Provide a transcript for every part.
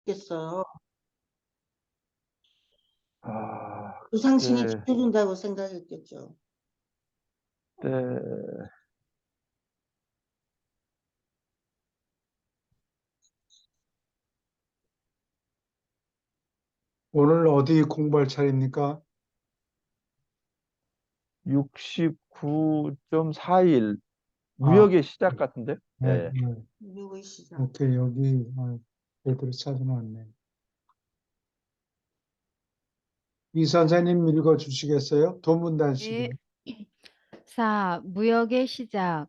했겠어요. 아, 조상신이 그때, 지켜준다고 생각했겠죠. 그때, 오늘 어디 공부할 차례입니까? 69.41 아, 무역의 시작 같은데? 네, 예. 네. 미국의 시작. 오케이, 여기, 제대로 찾아놨네. 이 선생님 읽어 주시겠어요? 도문단식이요. 네. 4. 무역의 시작.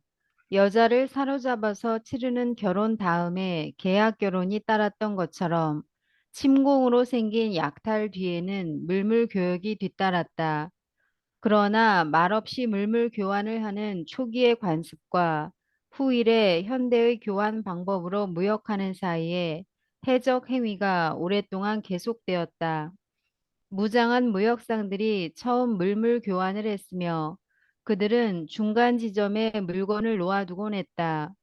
여자를 사로잡아서 치르는 결혼 다음에 계약 결혼이 따랐던 것처럼 침공으로 생긴 약탈 뒤에는 물물 교역이 뒤따랐다. 그러나 말없이 물물 교환을 하는 초기의 관습과 후일의 현대의 교환 방법으로 무역하는 사이에 해적 행위가 오랫동안 계속되었다. 무장한 무역상들이 처음 물물 교환을 했으며 그들은 중간 지점에 물건을 놓아두곤 했다.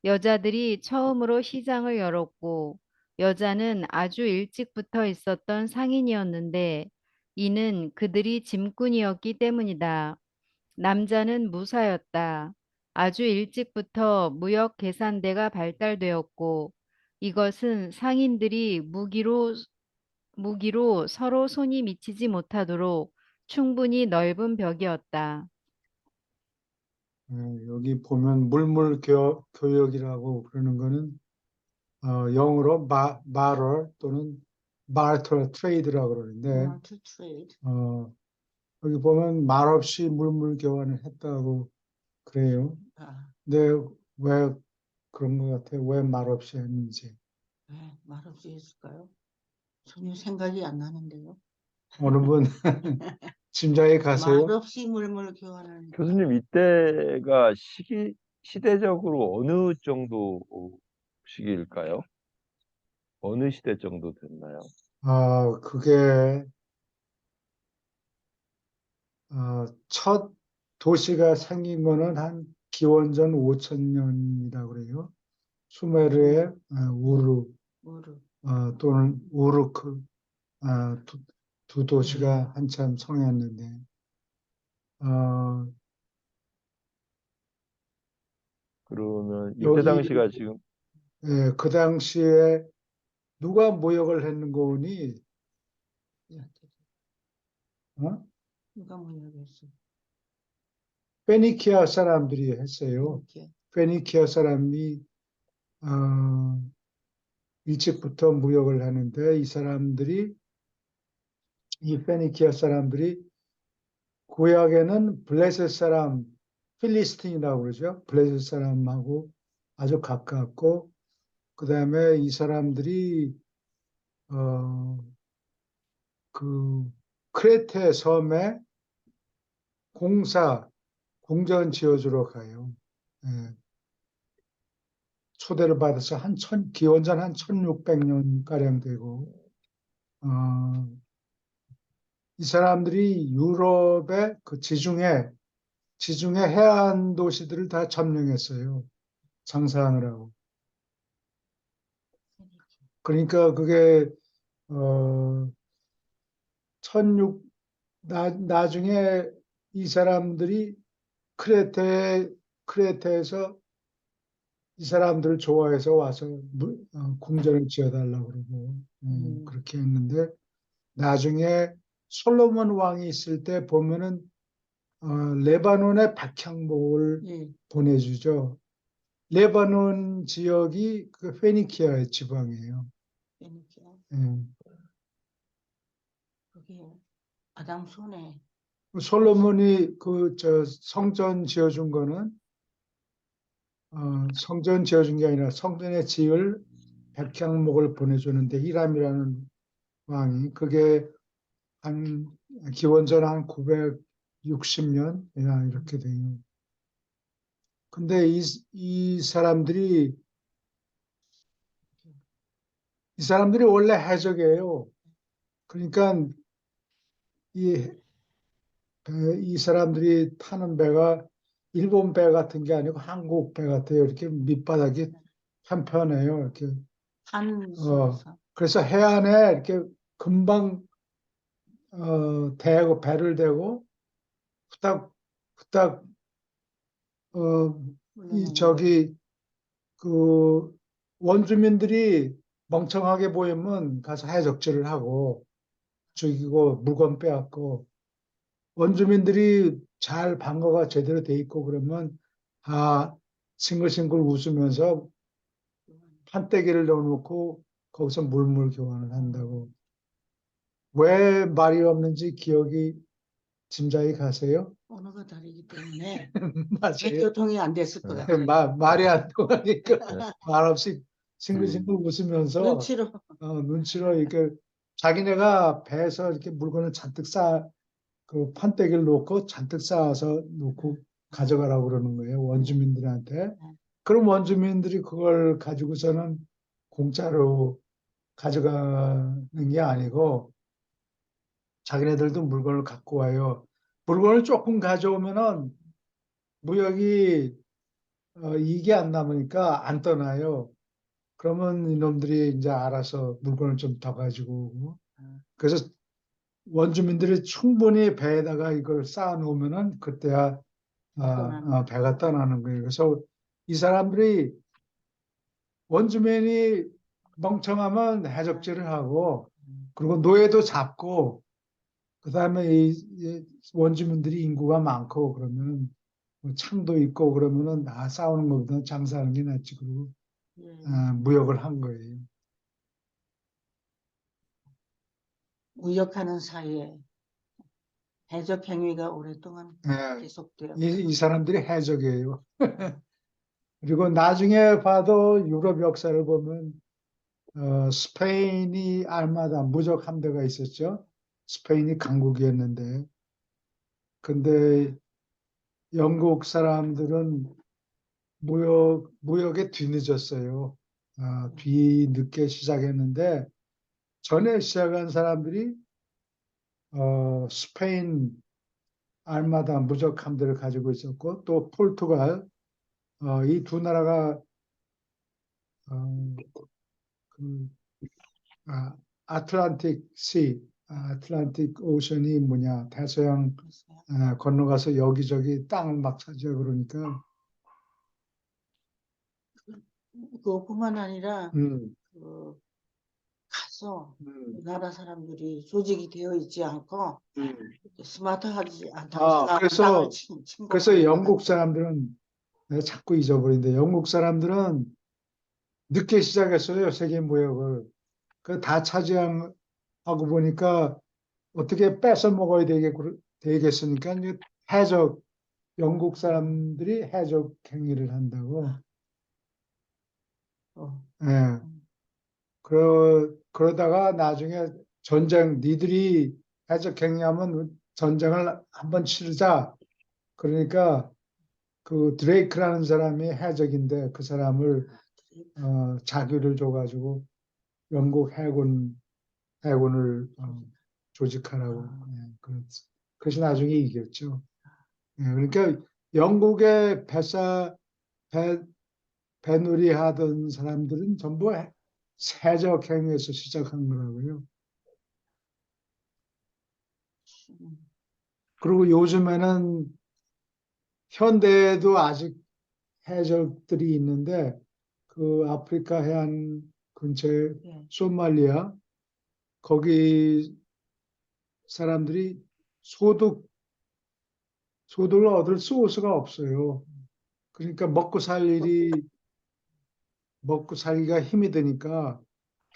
여자들이 처음으로 시장을 열었고 여자는 아주 일찍부터 있었던 상인이었는데 이는 그들이 짐꾼이었기 때문이다. 남자는 무사였다. 아주 일찍부터 무역 계산대가 발달되었고 이것은 상인들이 무기로 서로 손이 미치지 못하도록 충분히 넓은 벽이었다. 여기 보면 교역이라고 그러는 거는 영어로 barter 또는 barter trade라고 그러는데 To trade. 여기 보면 말없이 물물 교환을 했다고 그래요. 아, 근데 왜 그런 것 같아요? 왜 말없이 했는지. 네, 말없이 했을까요? 전혀 생각이 안 나는데요. 어느 분 짐작에 가세요? 말없이 물물 교환을 했다. 교수님, 이때가 시대적으로 어느 정도 시기일까요? 어느 시대 정도 됐나요? 그게 첫 도시가 생긴 거는 한 기원전 5,000년이라고 그래요. 수메르의 우르 뭐를. 또는 우르크 두 도시가 네. 한참 성했는데 어, 그러면 이때 여기 당시가 지금 그 당시에 누가 무역을 했는 거니? 어? 누가 무역했어? 페니키아 사람들이 했어요. 이렇게. 페니키아 사람이 어, 일찍부터 무역을 하는데 이 페니키아 사람들이 구약에는 블레셋 사람 필리스틴이라고 그러죠. 블레셋 사람하고 아주 가깝고 그다음에 이 사람들이 어, 그 크레테 섬에 궁전 지어주러 가요. 예, 초대를 받아서 기원전 한 1600년 가량 되고 이 사람들이 유럽의 그 지중해 해안 도시들을 다 점령했어요. 장사하느라고. 그러니까 그게 어, 16 나중에 이 사람들이 크레테에서 이 사람들을 좋아해서 와서 궁전을 지어달라고 그러고 그렇게 했는데 나중에 솔로몬 왕이 있을 때 보면은 레바논에 백향목을 예. 보내주죠. 레바논 지역이 그 페니키아의 지방이에요. 페니키아. 예. 그게 아담 손에. 솔로몬이 성전 지어준 거는 성전 지어준 게 아니라 성전에 지을 백향목을 보내주는데 히람이라는 왕이 그게 한 기원전 한 960년 이렇게 돼요. 근데 이 사람들이 원래 해적이에요. 그러니까 이, 이 사람들이 타는 배가 일본 배 같은 게 아니고 한국 배 같아요. 이렇게 밑바닥이 편편해요. 이렇게 산 어, 속에서. 그래서 해안에 이렇게 금방 대고 배를 대고 후딱 후딱 이 물러나는 저기 그 원주민들이 멍청하게 보이면 가서 해적질을 하고 죽이고 물건 빼앗고 원주민들이 잘 방어가 제대로 돼 있고 그러면 싱글싱글 웃으면서 판때기를 넣어놓고 거기서 물물 교환을 한다고. 왜 말이 없는지 기억이 짐작이 가세요? 언어가 다르기 때문에 맞아요. 교통이 안 됐을 것 같아요. 말이 안 통하니까 네. 말없이 싱글싱글 웃으면서 눈치로. 눈치로 이렇게 자기네가 배에서 이렇게 물건을 잔뜩 그 판때기를 놓고 잔뜩 쌓아서 놓고 가져가라고 그러는 거예요. 원주민들한테. 그럼 원주민들이 그걸 가지고서는 공짜로 가져가는 게 아니고 자기네들도 물건을 갖고 와요. 물건을 조금 가져오면은 무역이 이익이 안 남으니까 안 떠나요. 그러면 이놈들이 이제 알아서 물건을 좀 더 가지고 오고. 그래서 원주민들이 충분히 배에다가 이걸 쌓아 놓으면은 그때야 떠나는 배가 떠나는 거예요. 그래서 이 사람들이 원주민이 멍청하면 해적질을 하고 그리고 노예도 잡고 그다음에 이 원주민들이 인구가 많고 그러면 뭐 창도 있고 그러면은 싸우는 것보다 장사하는 게 낫지 그러고 예. 무역을 한 거예요. 무역하는 사이에 해적 행위가 오랫동안 예, 계속돼요. 이 사람들이 해적이에요. 그리고 나중에 봐도 유럽 역사를 보면 스페인이 알마다 무적 함대가 있었죠. 스페인이 강국이었는데 근데 영국 사람들은 무역에 뒤늦었어요. 뒤늦게 시작했는데 전에 시작한 사람들이 스페인 알마다 무적 함대를 가지고 있었고 또 포르투갈 이 두 나라가 어, 그, 아틀란틱 시 아틀란틱 오션이 뭐냐 대서양 건너가서 여기저기 땅을 막 차지하고 그러니까 그것뿐만 아니라 음, 그 가서 음, 그 나라 사람들이 조직이 되어 있지 않고 음. 스마트하지 않다고 그래서 땅을 침공하는 영국 사람들은 내가 자꾸 잊어버리는데 영국 사람들은 늦게 시작했어요 세계 무역을. 그 다 차지하고 보니까 어떻게 뺏어 먹어야 되겠으니까 이제 해적 영국 사람들이 해적 행위를 한다고. 어, 예. 그러다가 나중에 니들이 해적 행위하면 전쟁을 한번 치르자. 그러니까 그 드레이크라는 사람이 해적인데 그 사람을 자규를 줘가지고 영국 해군을 조직하라고. 그것이 나중에 이겼죠. 예, 그러니까 영국의 배, 배놀이 하던 사람들은 전부 세적 행위에서 시작한 거라고요. 음, 그리고 요즘에는 현대에도 아직 해적들이 있는데 그 아프리카 해안 근처에 예. 소말리아 거기 사람들이 소득을 얻을 소스가 없어요. 그러니까 먹고 살기가 힘이 드니까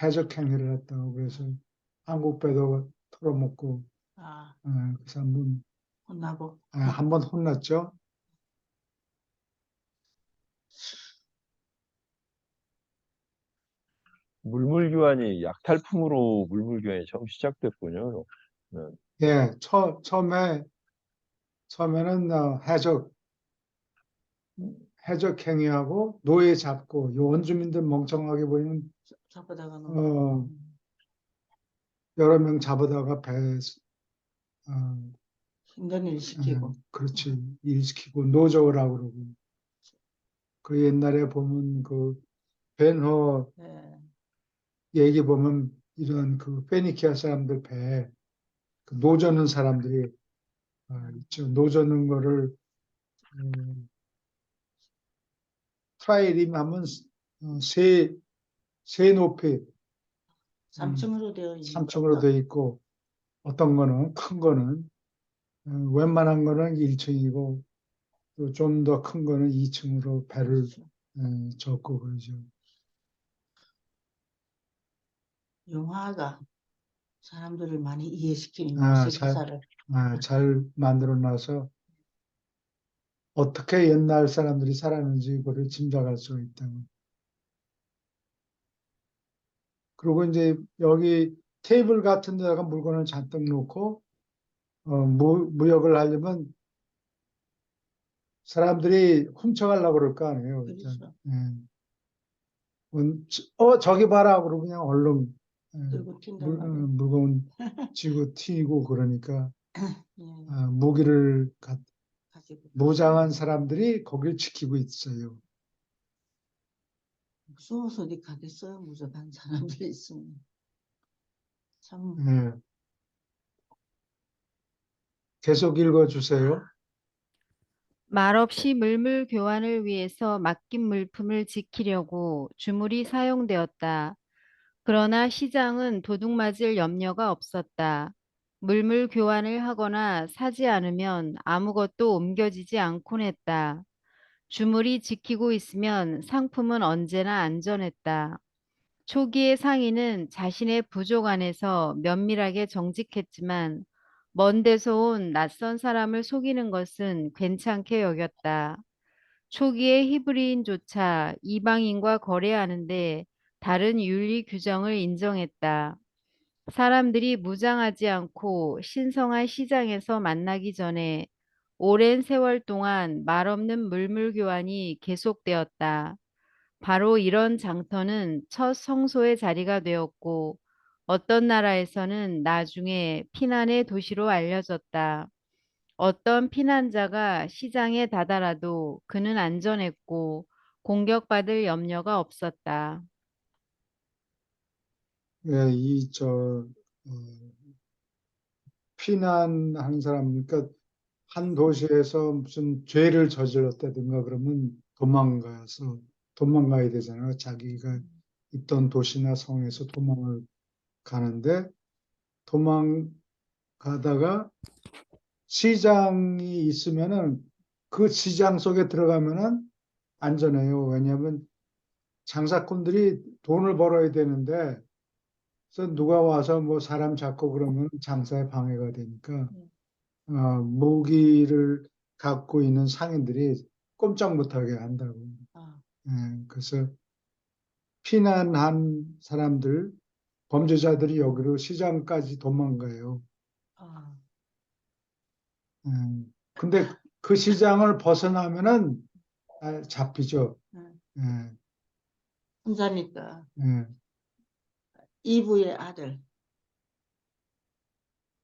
해적 행위를 했다고 그래서 한국 배도 털어먹고 아, 그래서 혼나고 한번 혼났죠. 물물교환이 약탈품으로 물물교환이 처음 시작됐군요. 네. 예, 처음에는 해적 행위하고 노예 잡고 요 원주민들 멍청하게 보이면 잡아다가는 어, 여러 명 잡아다가 어, 힘든 일 시키고 그렇지 일 시키고 노적을 하고 그러고 그 옛날에 보면 그 벤허 예. 얘기 보면 이런 그 페니키아 사람들 배에 그 노젓는 사람들이 있죠. 노젓는 거를 트라이림 하면 세 높이 3층으로 되어 있는 3층으로 건가? 돼 있고 어떤 거는 큰 거는 웬만한 거는 1층이고 또 좀 더 큰 거는 2층으로 배를 젓고 그러죠. 영화가 사람들을 많이 이해시키는 아, 요새 기사를. 잘 만들어 놔서 어떻게 옛날 사람들이 살았는지 그걸 짐작할 수 있다. 그리고 이제 여기 테이블 같은 데다가 물건을 잔뜩 놓고 무역을 하려면 사람들이 훔쳐가려고 그럴 거 아니에요. 일단. 그렇죠. 저기 봐라. 그러고 그냥 얼른 들고 튄단 말이에요. 물건 쥐고 튀고 그러니까 예, 무기를 가지고 무장한 사람들이 거길 지키고 있어요. 숨어서 어디 가겠어요? 무적한 사람들이 있으면. 참 예. 계속 읽어주세요. 말없이 물물 교환을 위해서 맡긴 물품을 지키려고 주물이 사용되었다. 그러나 시장은 도둑맞을 염려가 없었다. 물물 교환을 하거나 사지 않으면 아무것도 옮겨지지 않곤 했다. 주물이 지키고 있으면 상품은 언제나 안전했다. 초기의 상인은 자신의 부족 안에서 면밀하게 정직했지만 먼 데서 온 낯선 사람을 속이는 것은 괜찮게 여겼다. 초기의 히브리인조차 이방인과 거래하는데 다른 윤리 규정을 인정했다. 사람들이 무장하지 않고 신성한 시장에서 만나기 전에 오랜 세월 동안 말없는 물물 교환이 계속되었다. 바로 이런 장터는 첫 성소의 자리가 되었고 어떤 나라에서는 나중에 피난의 도시로 알려졌다. 어떤 피난자가 시장에 다다라도 그는 안전했고 공격받을 염려가 없었다. 예, 피난한 사람, 그러니까 한 도시에서 무슨 죄를 저질렀다든가 그러면 도망가야 되잖아요. 자기가 있던 도시나 성에서 도망을 가는데 도망가다가 시장이 있으면은 그 시장 속에 들어가면은 안전해요. 왜냐하면 장사꾼들이 돈을 벌어야 되는데 그래서 누가 와서 뭐 사람 잡고 그러면 장사에 방해가 되니까 무기를 갖고 있는 상인들이 꼼짝 못하게 한다고. 아, 예, 그래서 피난한 사람들, 범죄자들이 여기로 시장까지 도망가요. 아, 예, 근데 그 시장을 벗어나면은 잡히죠. 예, 혼자니까 예. 이브의 아들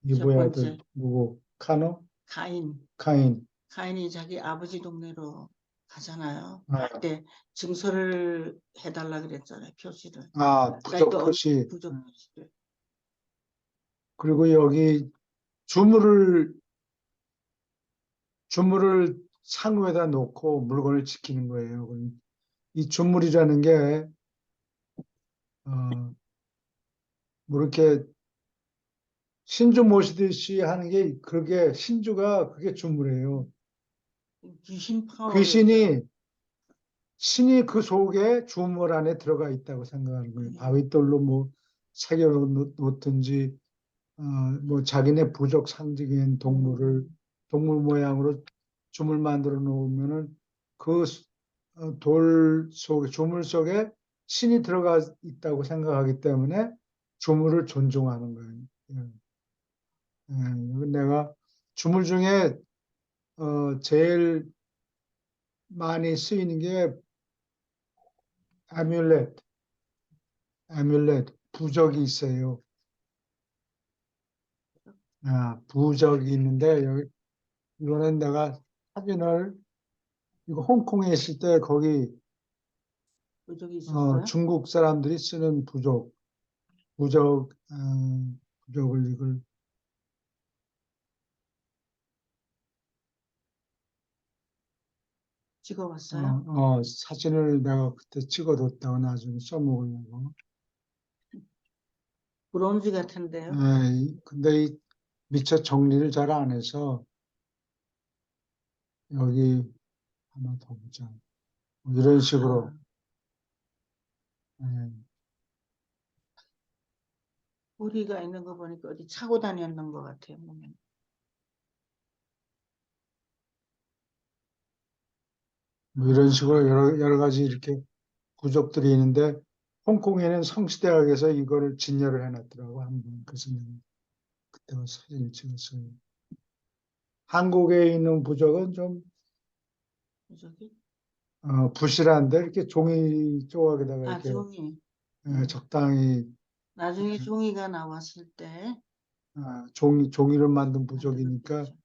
첫 이브의 아들 번째 누구? 카노? 가인. 카인. 가인이 자기 아버지 동네로 가잖아요. 아, 갈 때 증서를 해달라 그랬잖아요. 표시를. 부적 그러니까 표시. 부족 표시를. 그리고 여기 주물을 주물을 상위에다 놓고 물건을 지키는 거예요. 이 주물이라는 게 뭐 이렇게 신주 모시듯이 하는 게 그게 신주가 그게 주물이에요. 귀신 파워를 귀신이 신이 그 속에 주물 안에 들어가 있다고 생각하는 거예요. 바위돌로 뭐 새겨 놓든지 뭐 자기네 부족 상징인 동물 모양으로 주물 만들어 놓으면은 그 돌 속에 주물 속에 신이 들어가 있다고 생각하기 때문에 주물을 존중하는 거예요. 예. 내가 주물 중에 제일 많이 쓰이는 게 아뮬렛, 부적이 있어요. 부적이 있는데 여기 이거는 내가 사진을 이거 홍콩에 있을 때 거기 부족이 있었어요. 중국 사람들이 쓰는 부족. 부적, 부적을 이걸, 찍어봤어요? 사진을 내가 그때 찍어뒀다가 나중에 써먹으려고. 브론즈 같은데요? 근데 미처 정리를 잘 안 해서 여기 하나 더 보자. 뭐 이런 식으로. 예, 우리가 있는 거 보니까 어디 차고 다녔는 것 같아요. 보면. 뭐 이런 식으로 여러 가지 이렇게 부족들이 있는데 홍콩에는 성시대학에서 이거를 진열을 해놨더라고 한 번. 그래서 내가 그때 가서 사진을 찍었어요. 한국에 있는 부적은 좀 저기? 부실한데 이렇게 종이 조각에다가 아, 이렇게 종이. 적당히 나중에 종이가 나왔을 때 종이로 만든 부적이니까 만들어드리죠.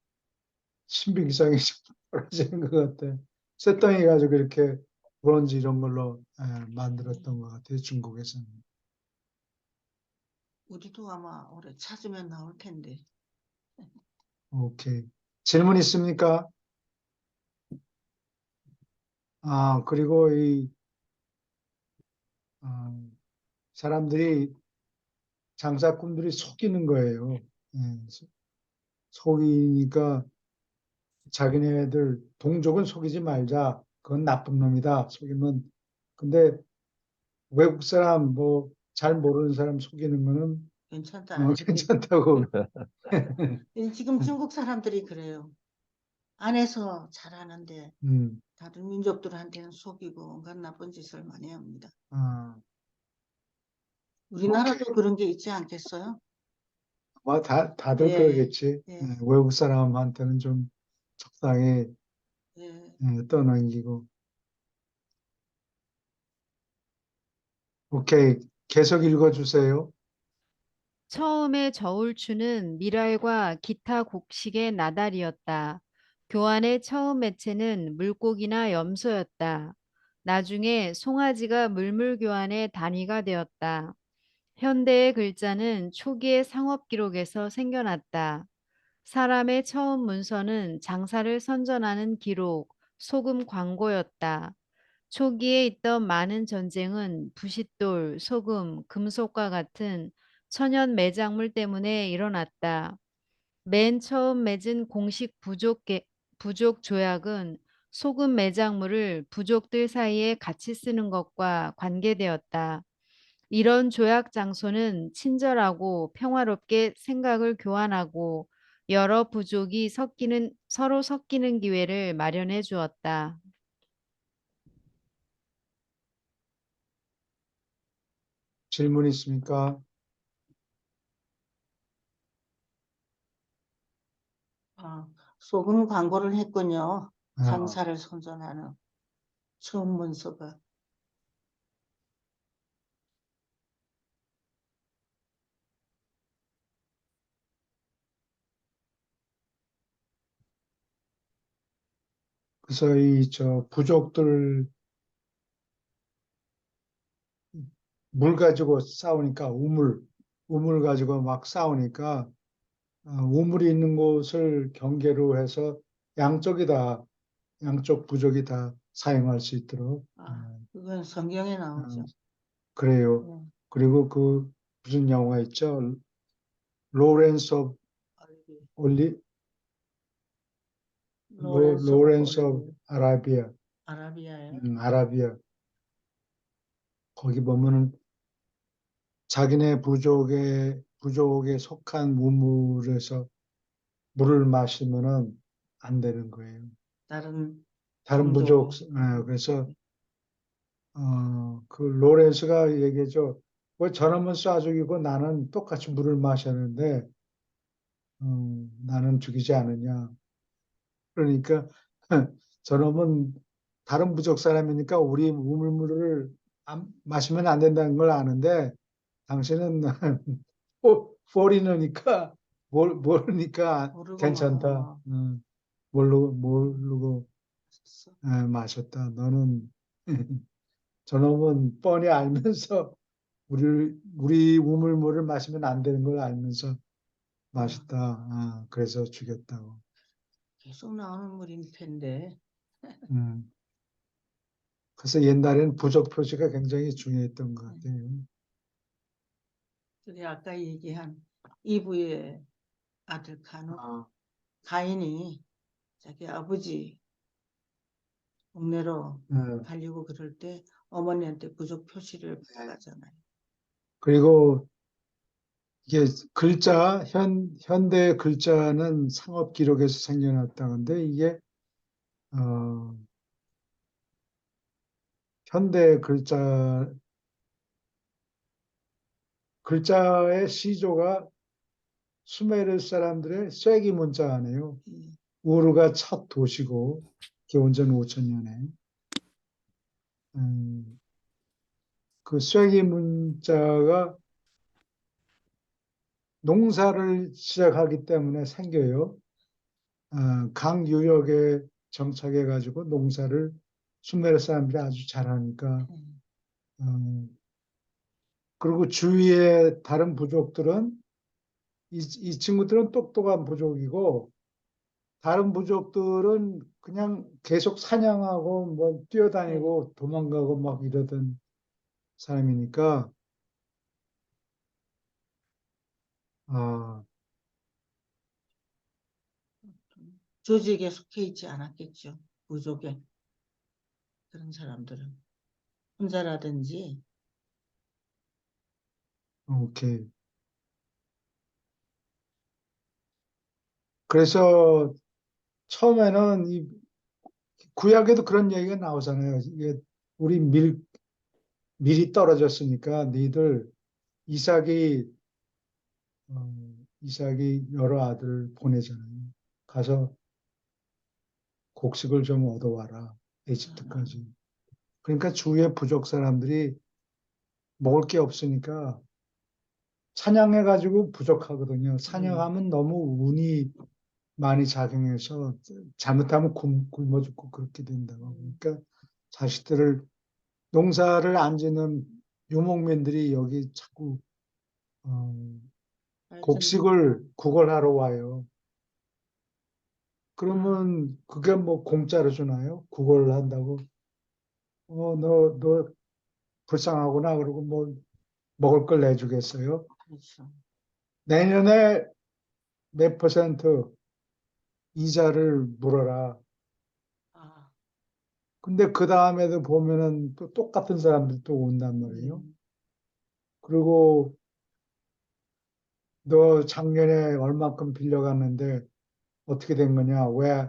신비기상이 좀 떨어지는 것 같아. 쇳덩이 가지고 이렇게 브론즈 이런 걸로 만들었던 것 같아요. 중국에서는. 우리도 아마 올해 찾으면 나올 텐데. 오케이. 질문 있습니까? 그리고 어, 사람들이 장사꾼들이 속이는 거예요. 예, 속이니까 자기네들 동족은 속이지 말자. 그건 나쁜 놈이다. 속이면. 근데 외국 사람 뭐 잘 모르는 사람 속이는 거는 괜찮다. 이렇게. 괜찮다고. 지금 중국 사람들이 그래요. 안에서 잘하는데 음, 다른 민족들한테는 속이고 온갖 나쁜 짓을 많이 합니다. 아, 오케이. 우리나라도 그런 게 있지 않겠어요? 다들 예, 그러겠지. 예, 외국 사람한테는 좀 적당히 예. 떠넘기고. 오케이. 계속 읽어주세요. 처음에 저울추는 미랄과 기타 곡식의 나달이었다. 교환의 처음 매체는 물고기나 염소였다. 나중에 송아지가 물물교환의 단위가 되었다. 현대의 글자는 초기의 상업 기록에서 생겨났다. 사람의 처음 문서는 장사를 선전하는 기록, 소금 광고였다. 초기에 있던 많은 전쟁은 부싯돌, 소금, 금속과 같은 천연 매작물 때문에 일어났다. 맨 처음 맺은 공식 부족 조약은 소금 매작물을 부족들 사이에 같이 쓰는 것과 관계되었다. 이런 조약 장소는 친절하고 평화롭게 생각을 교환하고 여러 부족이 서로 섞이는 기회를 마련해 주었다. 질문 있습니까? 소금 광고를 했군요. 아, 장사를 선전하는 처음 문서가. 그래서 부족들 물 가지고 싸우니까 우물 가지고 막 싸우니까 우물이 있는 곳을 경계로 해서 양쪽 부족이 다 사용할 수 있도록. 그건 성경에 어, 나오죠. 그래요. 네. 그리고 무슨 영화 있죠? 로렌스 오브 얼리, 올리 로렌스 오브 로렌스 오브 올리, 아라비아. 아라비아에. 아라비아. 거기 보면은 자기네 부족에 속한 우물에서 물을 마시면은 안 되는 거예요. 다른 다른 부족. 종족. 그래서 그 로렌스가 얘기해줘. 왜 저놈은 쏴죽이고 나는 똑같이 물을 마셨는데 나는 죽이지 않느냐. 그러니까 저놈은 다른 부족 사람이니까 우리 우물물을 마시면 안 된다는 걸 아는데 당신은 포리너니까 모르니까 모르고 괜찮다. 모르고 있었어. 마셨다. 너는 저놈은 뻔히 알면서 우리 우물물을 마시면 안 되는 걸 알면서 맛있다. 아, 그래서 죽였다고. 계속 나오는 물일 텐데. 음. 그래서 옛날에는 부적 표시가 굉장히 중요했던 것 같아요. 그게 아까 얘기한 이브의 아들 아, 가인이 자기 아버지 동네로 네. 가려고 그럴 때 어머니한테 부족 표시를 받아가잖아요. 그리고 이게 현대 글자는 상업 기록에서 생겨났다는데 이게 어, 현대 글자의 시조가 수메르 사람들의 쐐기 문자네요. 음, 우르가 첫 도시고 기원전 5천년에 그 쐐기 문자가 농사를 시작하기 때문에 생겨요. 강 유역에 정착해 가지고 농사를 수메르 사람들이 아주 잘하니까 음, 어, 그리고 주위의 다른 부족들은 이 친구들은 똑똑한 부족이고 다른 부족들은 그냥 계속 사냥하고 뭐 뛰어다니고 도망가고 막 이러던 사람이니까 아, 조직에 속해 있지 않았겠죠. 부족에 그런 사람들은 혼자라든지. 오케이. 그래서 처음에는 이 구약에도 그런 얘기가 나오잖아요. 이게 우리 밀이 떨어졌으니까 너희들 이삭이 이삭이 여러 아들을 보내잖아요. 가서 곡식을 좀 얻어와라. 에집트까지. 그러니까 주위의 부족 사람들이 먹을 게 없으니까 사냥해가지고 부족하거든요. 사냥하면 너무 운이 많이 작용해서 잘못하면 굶어 죽고 그렇게 된다고. 그러니까 자식들을 농사를 안 짓는 유목민들이 여기 자꾸 어, 하여튼 곡식을 구걸하러 와요. 그러면 그게 뭐 공짜로 주나요? 구걸을 한다고? 너 불쌍하구나. 그러고 뭐 먹을 걸 내주겠어요? 그렇죠. 내년에 몇 퍼센트 이자를 물어라. 아, 근데 그 다음에도 보면은 또 똑같은 사람들이 또 온단 말이에요. 음, 그리고 너 작년에 얼마큼 빌려갔는데 어떻게 된 거냐? 왜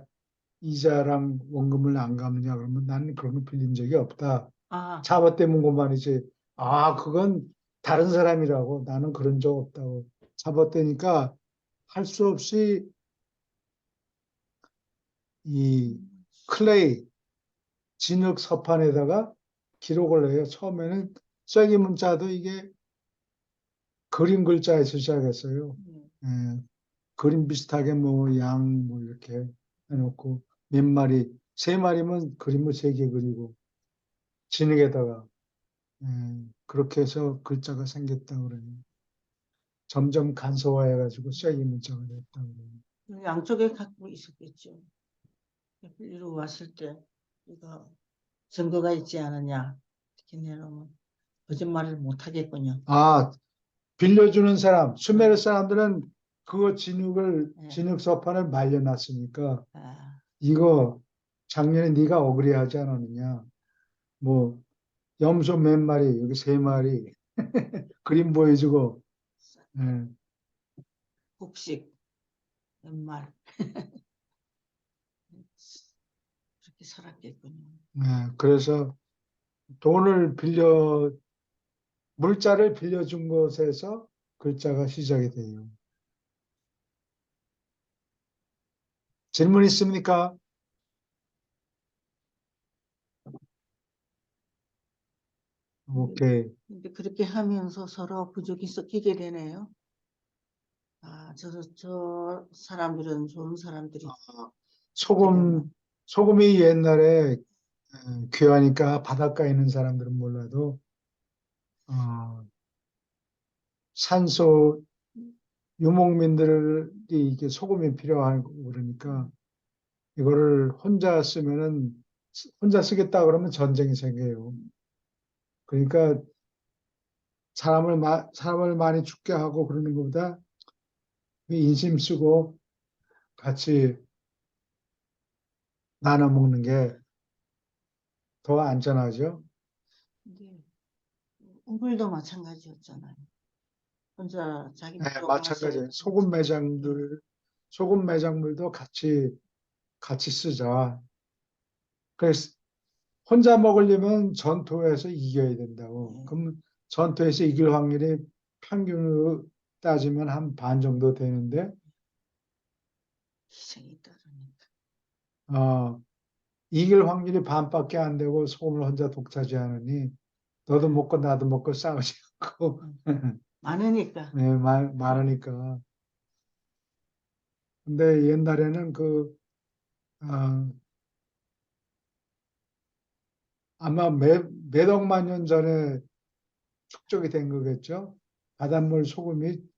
이자랑 원금을 안 갚느냐? 그러면 나는 그런 거 빌린 적이 없다. 아, 잡아떼문 것만이지. 아, 그건 다른 사람이라고. 나는 그런 적 없다고. 잡아떼니까 할 수 없이 이 클레이, 진흙 서판에다가 기록을 해요. 처음에는 쐐기 문자도 이게 그림 글자에서 시작했어요. 음, 예, 그림 비슷하게 뭐 양 뭐 이렇게 해놓고 몇 마리, 세 마리면 그림을 세 개 그리고 진흙에다가 예, 그렇게 해서 글자가 생겼다고 그래요. 점점 간소화해가지고 쐐기 문자가 됐다고 그래요. 양쪽에 갖고 있었겠죠. 이리로 왔을 때 이거 증거가 있지 않느냐 이렇게 내놓으면 거짓말을 못 하겠군요. 아, 빌려주는 사람, 수메르 사람들은 그거 예. 진흙 서판을 말려놨으니까 아, 이거 작년에 네가 억울해하지 않았느냐? 뭐 염소 몇 마리, 여기 세 마리 그림 보여주고 예, 곡식 연말 그렇게 살았겠군요. 그래서 돈을 물자를 빌려준 것에서 글자가 시작이 돼요. 질문 있습니까? 오케이. 근데 그렇게 하면서 서로 부족이 섞이게 되네요. 아, 저 사람들은 좋은 사람들이 아, 이렇게 되면. 소금이 옛날에 귀하니까 바닷가에 있는 사람들은 몰라도 산소, 유목민들이 이게 소금이 필요하고 그러니까 이거를 혼자 쓰겠다 그러면 전쟁이 생겨요. 그러니까 사람을 많이 죽게 하고 그러는 것보다 인심 쓰고 같이 나눠 먹는 게 더 안전하죠. 근데 우물도 마찬가지였잖아요. 혼자 자기 네, 쪽 마찬가지예요. 마셔야 소금 매장물도 같이 쓰자. 그래서 혼자 먹으려면 전투에서 이겨야 된다고. 네. 그럼 전투에서 이길 확률이 평균으로 따지면 한 반 정도 되는데, 희생이 따르니까. 이길 확률이 반밖에 안 되고 소금을 혼자 독차지하느니 너도 먹고 나도 먹고 싸우지 않고 많으니까. 네, 많으니까. 근데 옛날에는 어, 아마 몇 억만 년 전에 축적이 된 거겠죠. 바닷물 음,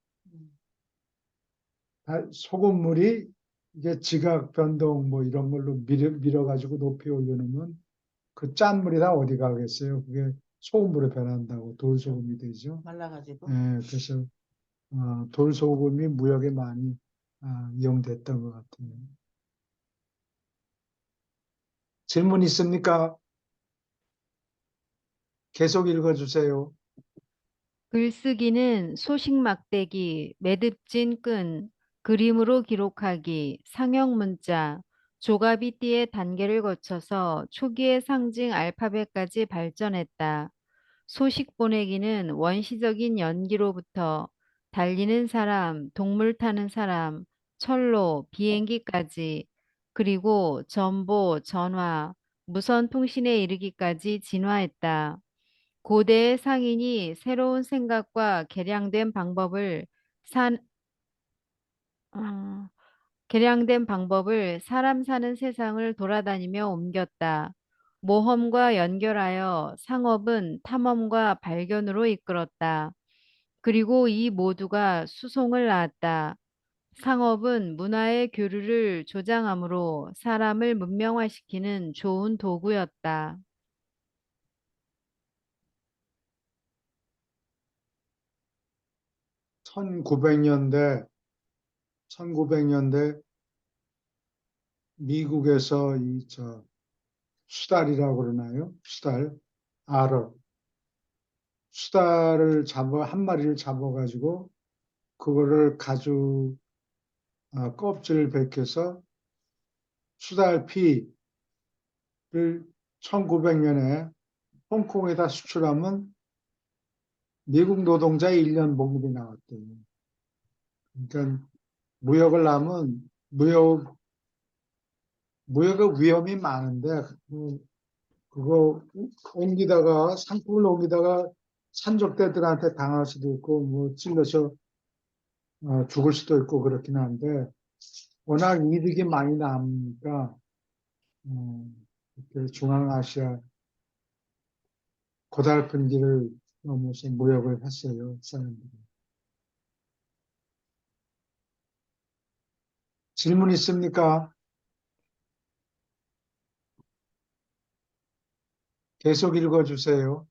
소금물이 이게 지각 변동 뭐 이런 걸로 밀어가지고 높이 올려놓으면 그 짠 물이 다 어디 가겠어요. 그게 소금물에 변한다고 돌소금이 되죠. 말라가지고. 예, 그래서 돌소금이 무역에 많이 이용됐던 것 같아요. 질문 있습니까? 계속 읽어주세요. 글쓰기는 소식 막대기, 매듭진 끈, 그림으로 기록하기, 상형 문자, 조갑이 띠의 단계를 거쳐서 초기의 상징 알파벳까지 발전했다. 소식 보내기는 원시적인 연기로부터 달리는 사람, 동물 타는 사람, 철로, 비행기까지, 그리고 전보, 전화, 무선 통신에 이르기까지 진화했다. 고대의 상인이 새로운 생각과 산, 어, 개량된 방법을 사람 사는 세상을 돌아다니며 옮겼다. 모험과 연결하여 상업은 탐험과 발견으로 이끌었다. 그리고 이 모두가 수송을 낳았다. 상업은 문화의 교류를 조장하므로 사람을 문명화시키는 좋은 도구였다. 1900년대 미국에서 수달이라고 그러나요? 알을. 한 마리를 잡아가지고, 그거를 껍질을 벗겨서 수달 피를 1900년에 홍콩에다 수출하면 미국 노동자 1년 봉급이 나왔대요. 그러니까 무역을 하면 무역의 위험이 많은데, 그거 상품을 옮기다가 산적대들한테 당할 수도 있고, 뭐 찔러서 죽을 수도 있고 그렇긴 한데, 워낙 이득이 많이 나니까, 이렇게 중앙아시아 고달픈 길을 넘어서 무역을 했어요, 사람들이. 질문 있습니까? 계속 읽어주세요.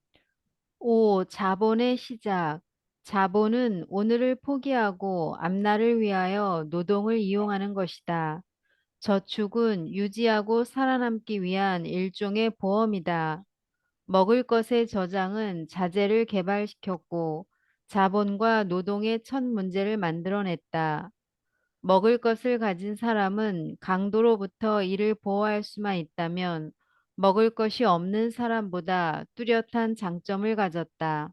5. 자본의 시작. 자본은 오늘을 포기하고 앞날을 위하여 노동을 이용하는 것이다. 저축은 유지하고 살아남기 위한 일종의 보험이다. 먹을 것의 저장은 자재를 개발시켰고 자본과 노동의 첫 문제를 만들어냈다. 먹을 것을 가진 사람은 강도로부터 이를 보호할 수만 있다면 먹을 것이 없는 사람보다 뚜렷한 장점을 가졌다.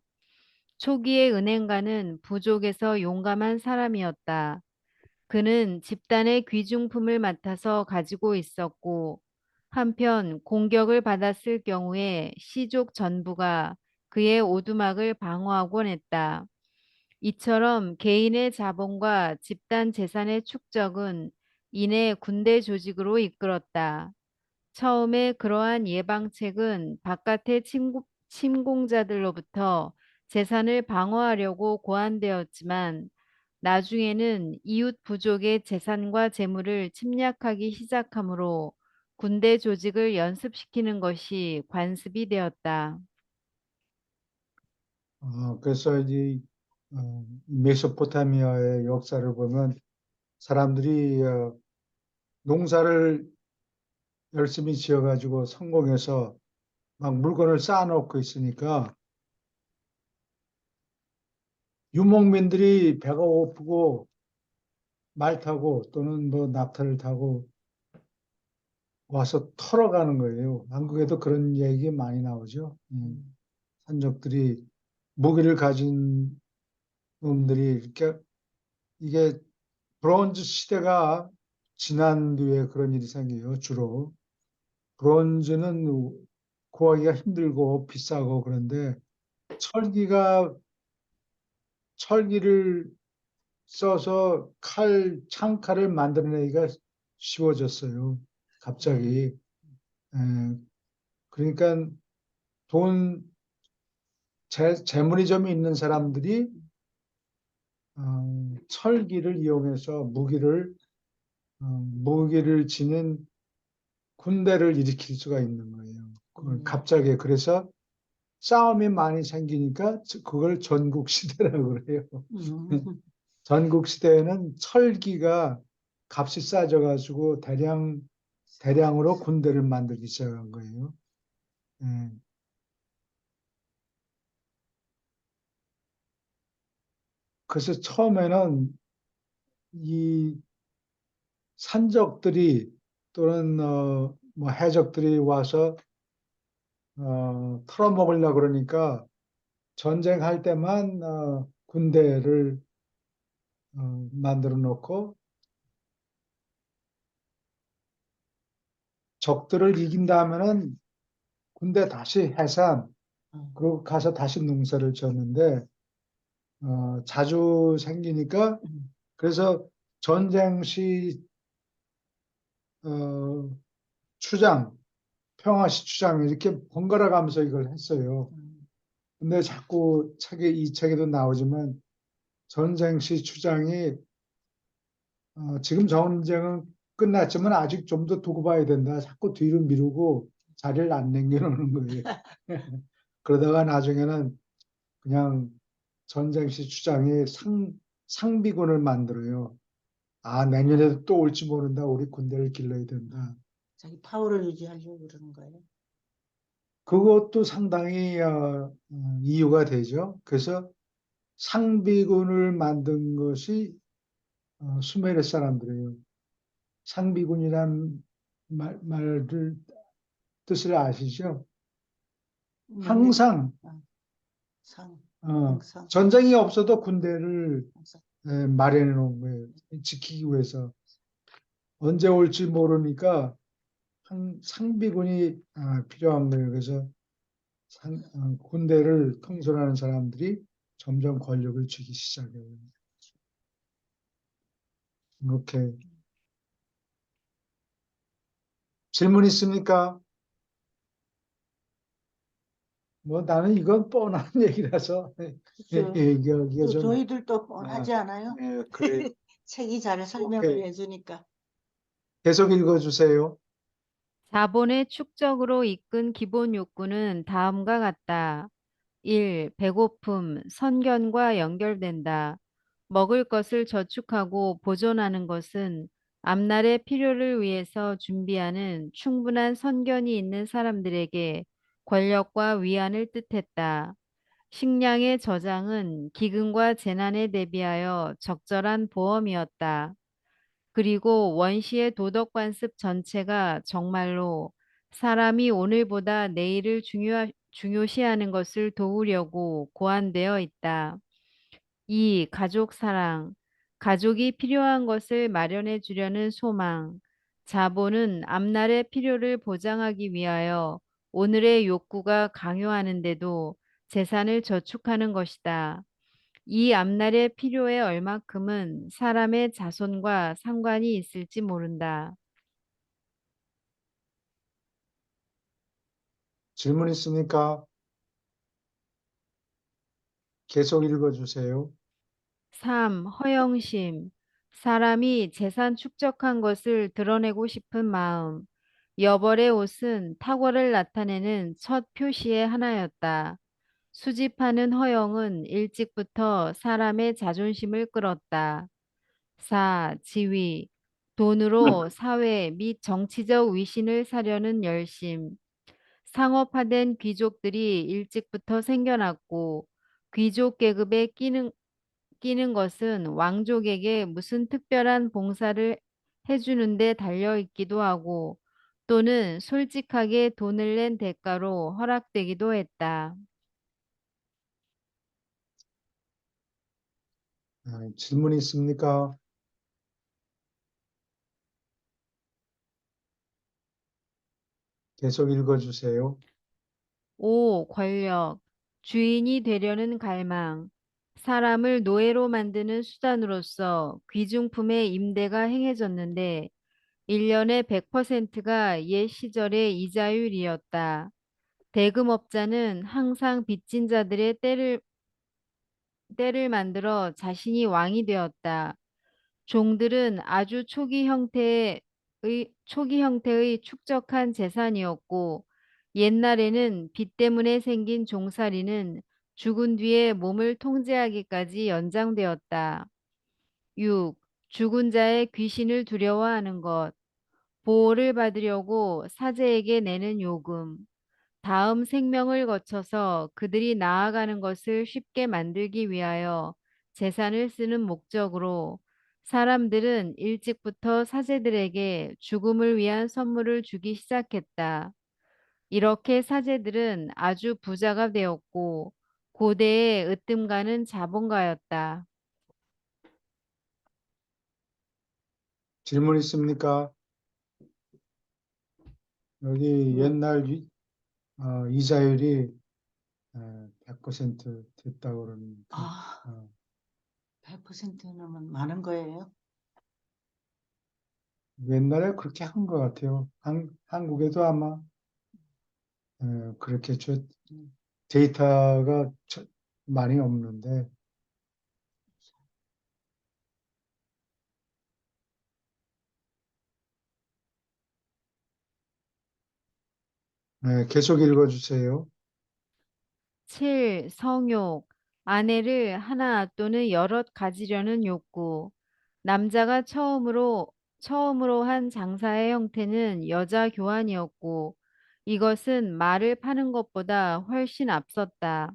초기의 은행가는 부족에서 용감한 사람이었다. 그는 집단의 귀중품을 맡아서 가지고 있었고, 한편 공격을 받았을 경우에 시족 전부가 그의 오두막을 방어하곤 했다. 이처럼 개인의 자본과 집단 재산의 축적은 이내 군대 조직으로 이끌었다. 처음에 그러한 예방책은 바깥의 침공자들로부터 재산을 방어하려고 고안되었지만 나중에는 이웃 부족의 재산과 재물을 침략하기 시작하므로 군대 조직을 연습시키는 것이 관습이 되었다. 그래서 메소포타미아의 역사를 보면 사람들이 농사를 열심히 지어가지고 성공해서 막 물건을 쌓아놓고 있으니까 유목민들이 배가 고프고 말 타고 또는 뭐 낙타를 타고 와서 털어가는 거예요. 한국에도 그런 얘기 많이 나오죠. 산적들이 무기를 가진 놈들이 이렇게 이게 브론즈 시대가 지난 뒤에 그런 일이 생겨요. 주로 브론즈는 구하기가 힘들고 비싸고 그런데 철기가 철기를 써서 창칼을 만들어내기가 쉬워졌어요. 갑자기. 에, 그러니까 돈, 재물이 좀 있는 사람들이 철기를 이용해서 무기를 지닌 군대를 일으킬 수가 있는 거예요. 그걸 갑자기 그래서 싸움이 많이 생기니까 그걸 전국시대라고 그래요. 전국시대에는 철기가 값이 싸져가지고 대량으로 군대를 만들기 시작한 거예요. 예. 그래서 처음에는 이 산적들이 또는 뭐 해적들이 와서 털어먹으려고 그러니까 전쟁할 때만 군대를 만들어 놓고 적들을 이긴 다음에는 군대 다시 해산 그리고 가서 다시 농사를 지었는데 자주 생기니까 그래서 전쟁 시 추장, 평화시 추장 이렇게 번갈아 가면서 이걸 했어요. 근데 자꾸 이 책에도 나오지만 전쟁 시 추장이 지금 전쟁은 끝났지만 아직 좀 더 두고 봐야 된다. 자꾸 뒤로 미루고 자리를 안 남겨놓는 거예요. 그러다가 나중에는 그냥 전쟁 시 추장이 상비군을 만들어요. 내년에도 또 올지 모른다. 우리 군대를 길러야 된다. 자기 파워를 유지하려고 그러는 거예요. 그것도 상당히 이유가 되죠. 그래서 상비군을 만든 것이 수메르 사람들이에요. 상비군이란 말을 뜻을 아시죠? 명령, 항상 상, 어, 항상, 전쟁이 없어도 군대를 항상. 마련해 놓은 거예요. 지키기 위해서. 언제 올지 모르니까 상비군이 필요한 거예요. 그래서 군대를 통솔하는 사람들이 점점 권력을 쥐기 시작해요. 이렇게 질문 있습니까? 뭐 나는 이건 뻔한 얘기라서 그죠. 얘기하기가 좀 저희들도 아, 뻔하지 않아요? 그래. 책이 잘 설명을 오케이. 해주니까. 계속 읽어주세요. 자본의 축적으로 이끈 기본 욕구는 다음과 같다. 1. 배고픔, 선견과 연결된다. 먹을 것을 저축하고 보존하는 것은 앞날의 필요를 위해서 준비하는 충분한 선견이 있는 사람들에게 권력과 위안을 뜻했다. 식량의 저장은 기근과 재난에 대비하여 적절한 보험이었다. 그리고 원시의 도덕 관습 전체가 정말로 사람이 오늘보다 내일을 중요시하는 것을 도우려고 고안되어 있다. 2. 가족 사랑. 가족이 필요한 것을 마련해 주려는 소망. 자본은 앞날의 필요를 보장하기 위하여 오늘의 욕구가 강요하는데도 재산을 저축하는 것이다. 이 앞날의 필요에 얼마큼은 사람의 자손과 상관이 있을지 모른다. 질문 있습니까? 계속 읽어주세요. 3. 허영심. 사람이 재산 축적한 것을 드러내고 싶은 마음. 여벌의 옷은 탁월을 나타내는 첫 표시의 하나였다. 수집하는 허영은 일찍부터 사람의 자존심을 끌었다. 4. 지위. 돈으로 사회 및 정치적 위신을 사려는 열심. 상업화된 귀족들이 일찍부터 생겨났고 귀족 계급에 끼는 것은 왕족에게 무슨 특별한 봉사를 해주는 데 달려 있기도 하고 또는 솔직하게 돈을 낸 대가로 허락되기도 했다. 질문 있습니까? 계속 읽어주세요. 5. 권력. 주인이 되려는 갈망. 사람을 노예로 만드는 수단으로서 귀중품의 임대가 행해졌는데 1년에 100%가 옛 시절의 이자율이었다. 대금업자는 항상 빚진 자들의 때를 만들어 자신이 왕이 되었다. 종들은 아주 초기 형태의 축적한 재산이었고 옛날에는 빚 때문에 생긴 종살이는 죽은 뒤에 몸을 통제하기까지 연장되었다. 6. 죽은 자의 귀신을 두려워하는 것. 보호를 받으려고 사제에게 내는 요금. 다음 생명을 거쳐서 그들이 나아가는 것을 쉽게 만들기 위하여 재산을 쓰는 목적으로 사람들은 일찍부터 사제들에게 죽음을 위한 선물을 주기 시작했다. 이렇게 사제들은 아주 부자가 되었고 고대의 으뜸가는 자본가였다. 질문 있습니까? 여기 네. 옛날 이자율이 100% 됐다고 그러는데, 아, 어, 100%는 많은 거예요. 옛날에 그렇게 한 것 같아요. 한국에도 아마 그렇게 음, 데이터가 많이 없는데, 계속 읽어주세요. 7. 성욕. 아내를 하나 또는 여럿 가지려는 욕구. 남자가 처음으로 한 장사의 형태는 여자 교환이었고 이것은 말을 파는 것보다 훨씬 앞섰다.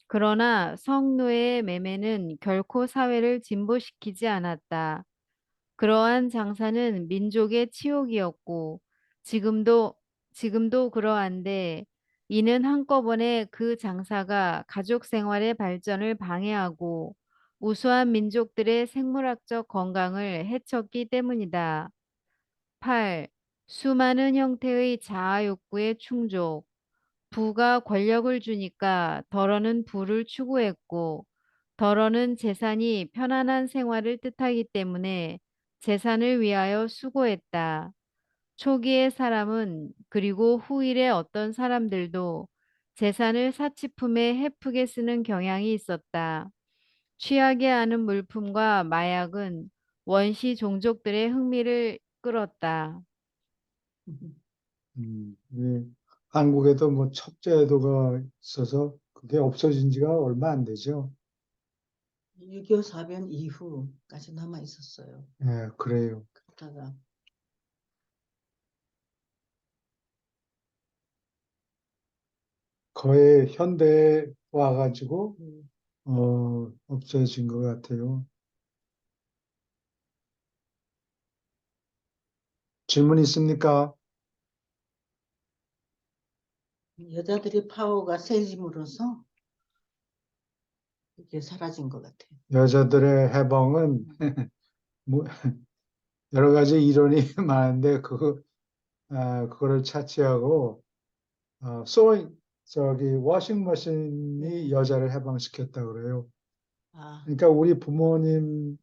그러나 성노예의 매매는 결코 사회를 진보시키지 않았다. 그러한 장사는 민족의 치욕이었고 지금도 지금도 그러한데 이는 한꺼번에 그 장사가 가족 생활의 발전을 방해하고 우수한 민족들의 생물학적 건강을 해쳤기 때문이다. 8. 수많은 형태의 자아 욕구의 충족. 부가 권력을 주니까 덜어는 부를 추구했고 덜어는 재산이 편안한 생활을 뜻하기 때문에 재산을 위하여 수고했다. 초기의 사람은 그리고 후일의 어떤 사람들도 재산을 사치품에 헤프게 쓰는 경향이 있었다. 취하게 하는 물품과 마약은 원시 종족들의 흥미를 끌었다. 한국에도 뭐 첩제도가 있어서 그게 없어진 지가 얼마 안 되죠. 6.25 사변 이후까지 남아 있었어요. 그래요. 그러다가 거의 현대에 와가지고 음, 없어진 것 같아요. 질문 있습니까? 여자들이 파워가 세짐으로써 이게 사라진 것 같아요. 여자들의 해방은 뭐 여러 가지 이론이 많은데 그거를 차치하고 소잉 저기 워싱머신이 네. 여자를 해방시켰다 그래요. 아, 그러니까 우리 부모님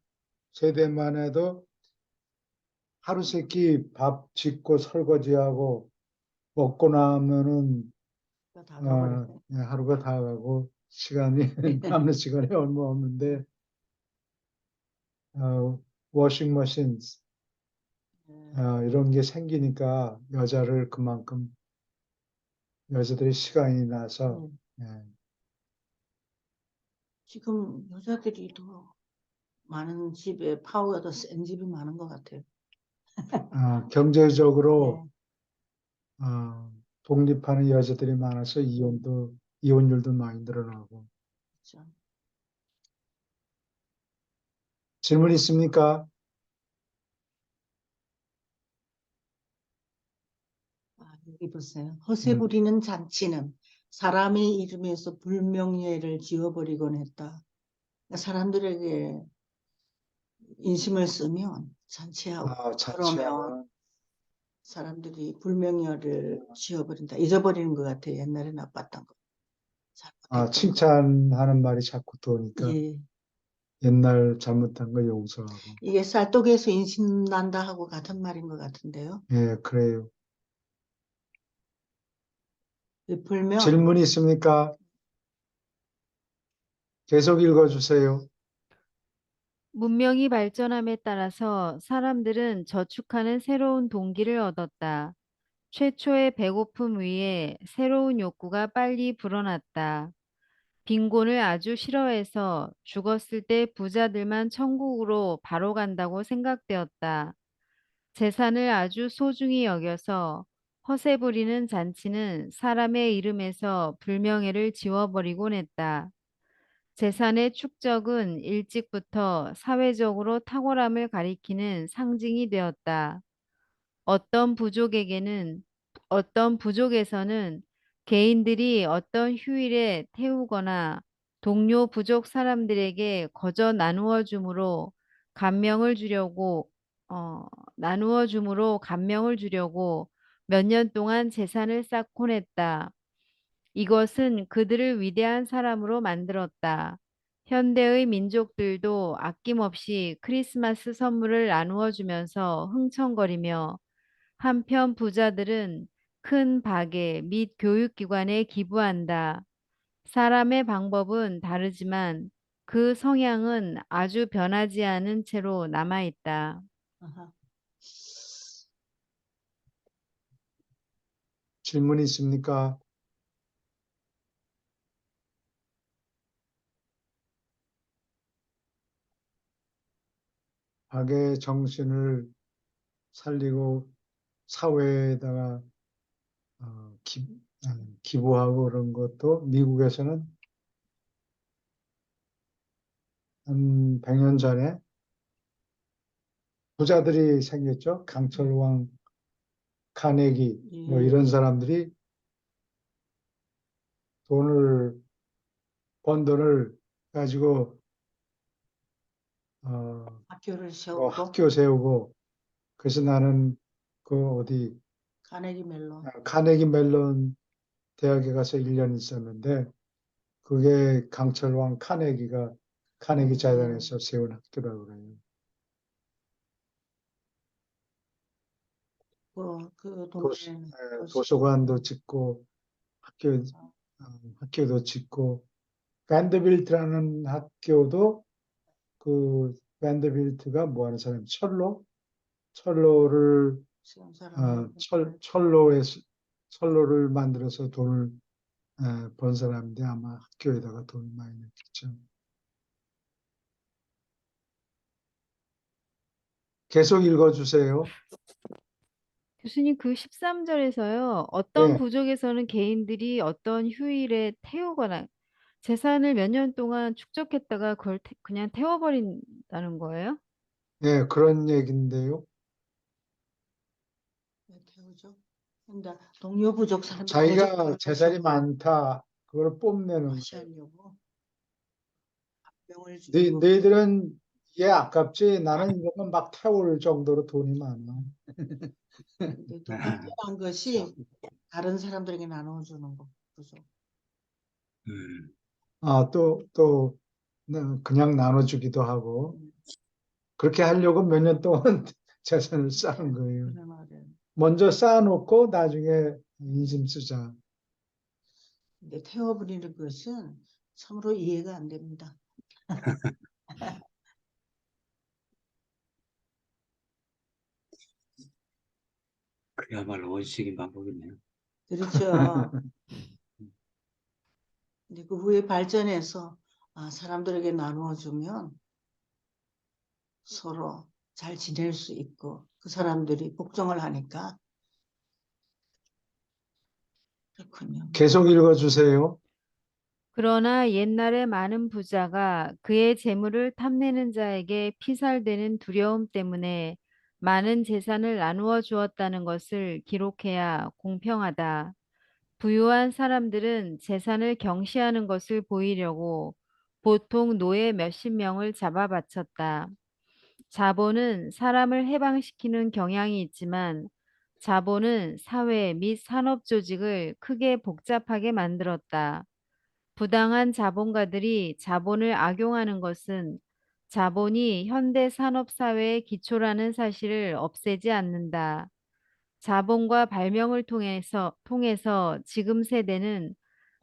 세대만 해도 하루 세끼 밥 짓고 설거지하고 먹고 나면은 다 가버렸네. 하루가 다 가고 시간이 남는 시간이 얼마 없는데 워싱머신 이런 게 생기니까 그만큼 여자들이 시간이 나서 예, 지금 여자들이 더 많은 집에 파워가 더 센 집이 많은 것 같아요. 경제적으로 네. 독립하는 여자들이 많아서 이혼율도 많이 늘어나고. 그렇죠. 질문 있습니까? 여기 보세요. 허세 부리는 잔치는 사람의 이름에서 불명예를 지어버리곤 했다. 그러니까 사람들에게 인심을 쓰면 잔치하고 그러면 자취하면 사람들이 불명예를 지어버린다. 잊어버리는 것 같아요. 옛날에 나빴던 거. 잘못했던 거. 칭찬하는 말이 자꾸 도니까 예. 옛날 잘못한 거 용서하고. 이게 쌀떡에서 인심 난다 하고 같은 말인 것 같은데요. 예, 그래요. 불명, 질문 있습니까? 계속 읽어주세요. 문명이 발전함에 따라서 사람들은 저축하는 새로운 동기를 얻었다. 최초의 배고픔 위에 새로운 욕구가 빨리 불어났다. 빈곤을 아주 싫어해서 죽었을 때 부자들만 천국으로 바로 간다고 생각되었다. 재산을 아주 소중히 여겨서 허세 부리는 잔치는 사람의 이름에서 불명예를 지워버리곤 했다. 재산의 축적은 일찍부터 사회적으로 탁월함을 가리키는 상징이 되었다. 어떤 부족에게는, 어떤 부족에서는 개인들이 어떤 휴일에 태우거나 동료 부족 사람들에게 거저 나누어 줌으로 감명을 주려고, 어, 나누어 줌으로 감명을 주려고 몇 년 동안 재산을 쌓곤 했다. 이것은 그들을 위대한 사람으로 만들었다. 현대의 민족들도 아낌없이 크리스마스 선물을 나누어 주면서 흥청거리며 한편 부자들은 큰 가게 및 교육기관에 기부한다. 사람의 방법은 다르지만 그 성향은 아주 변하지 않은 채로 남아있다. 아하. 질문 있습니까? 박의 정신을 살리고 사회에다가 기부하고 그런 것도 미국에서는 한 100년 전에 부자들이 생겼죠. 강철왕, 카네기 뭐 예. 이런 사람들이 번 돈을 가지고 학교를 뭐 세우고 학교 세우고 그래서 나는 어디 카네기 멜론. 카네기 멜론 대학에 가서 1년 있었는데 그게 강철왕 카네기가 카네기 재단에서 세운 학교라고 그래요. 그 동네는 도서관도 짓고 학교도 짓고 밴드빌트라는 학교도 그 밴드빌트가 뭐 하는 사람 철로를 세운 사람. 철로를 만들어서 돈을 번 사람인데 아마 학교에다가 돈을 많이 냈겠죠. 계속 읽어주세요. 교수님 그 13절에서요. 어떤 네, 부족에서는 개인들이 어떤 휴일에 태우거나 재산을 몇 년 동안 축적했다가 그걸 그냥 태워버린다는 거예요? 네, 그런 얘기인데요. 태우죠. 근데 동료 부족 사람들 자기가 재산이 많다, 그걸 뽐내는 거예요. 무시하려고 명을 네, 주고 너희들은 얘 아깝지? 나는 이러면 막 태울 정도로 돈이 많아. 근데 더 특별한 것이 다른 사람들에게 나눠주는 거. 그죠? 또, 그냥 나눠주기도 하고. 음, 그렇게 하려고 몇 년 동안 재산을 쌓은 거예요. 그래 말이에요. 먼저 쌓아놓고 나중에 인심 쓰자. 근데 태워버리는 것은 참으로 이해가 안 됩니다. 그야말로 원시적인 방법이네요. 그렇죠. 근데 그 후에 발전해서 사람들에게 나누어 주면 서로 잘 지낼 수 있고 그 사람들이 복종을 하니까 그렇군요. 계속 읽어주세요. 그러나 옛날에 많은 부자가 그의 재물을 탐내는 자에게 피살되는 두려움 때문에 많은 재산을 나누어 주었다는 것을 기록해야 공평하다. 부유한 사람들은 재산을 경시하는 것을 보이려고 보통 노예 몇십 명을 잡아 바쳤다. 자본은 사람을 해방시키는 경향이 있지만 자본은 사회 및 산업 조직을 크게 복잡하게 만들었다. 부당한 자본가들이 자본을 악용하는 것은 자본이 현대 산업 사회의 기초라는 사실을 없애지 않는다. 자본과 발명을 통해서 지금 세대는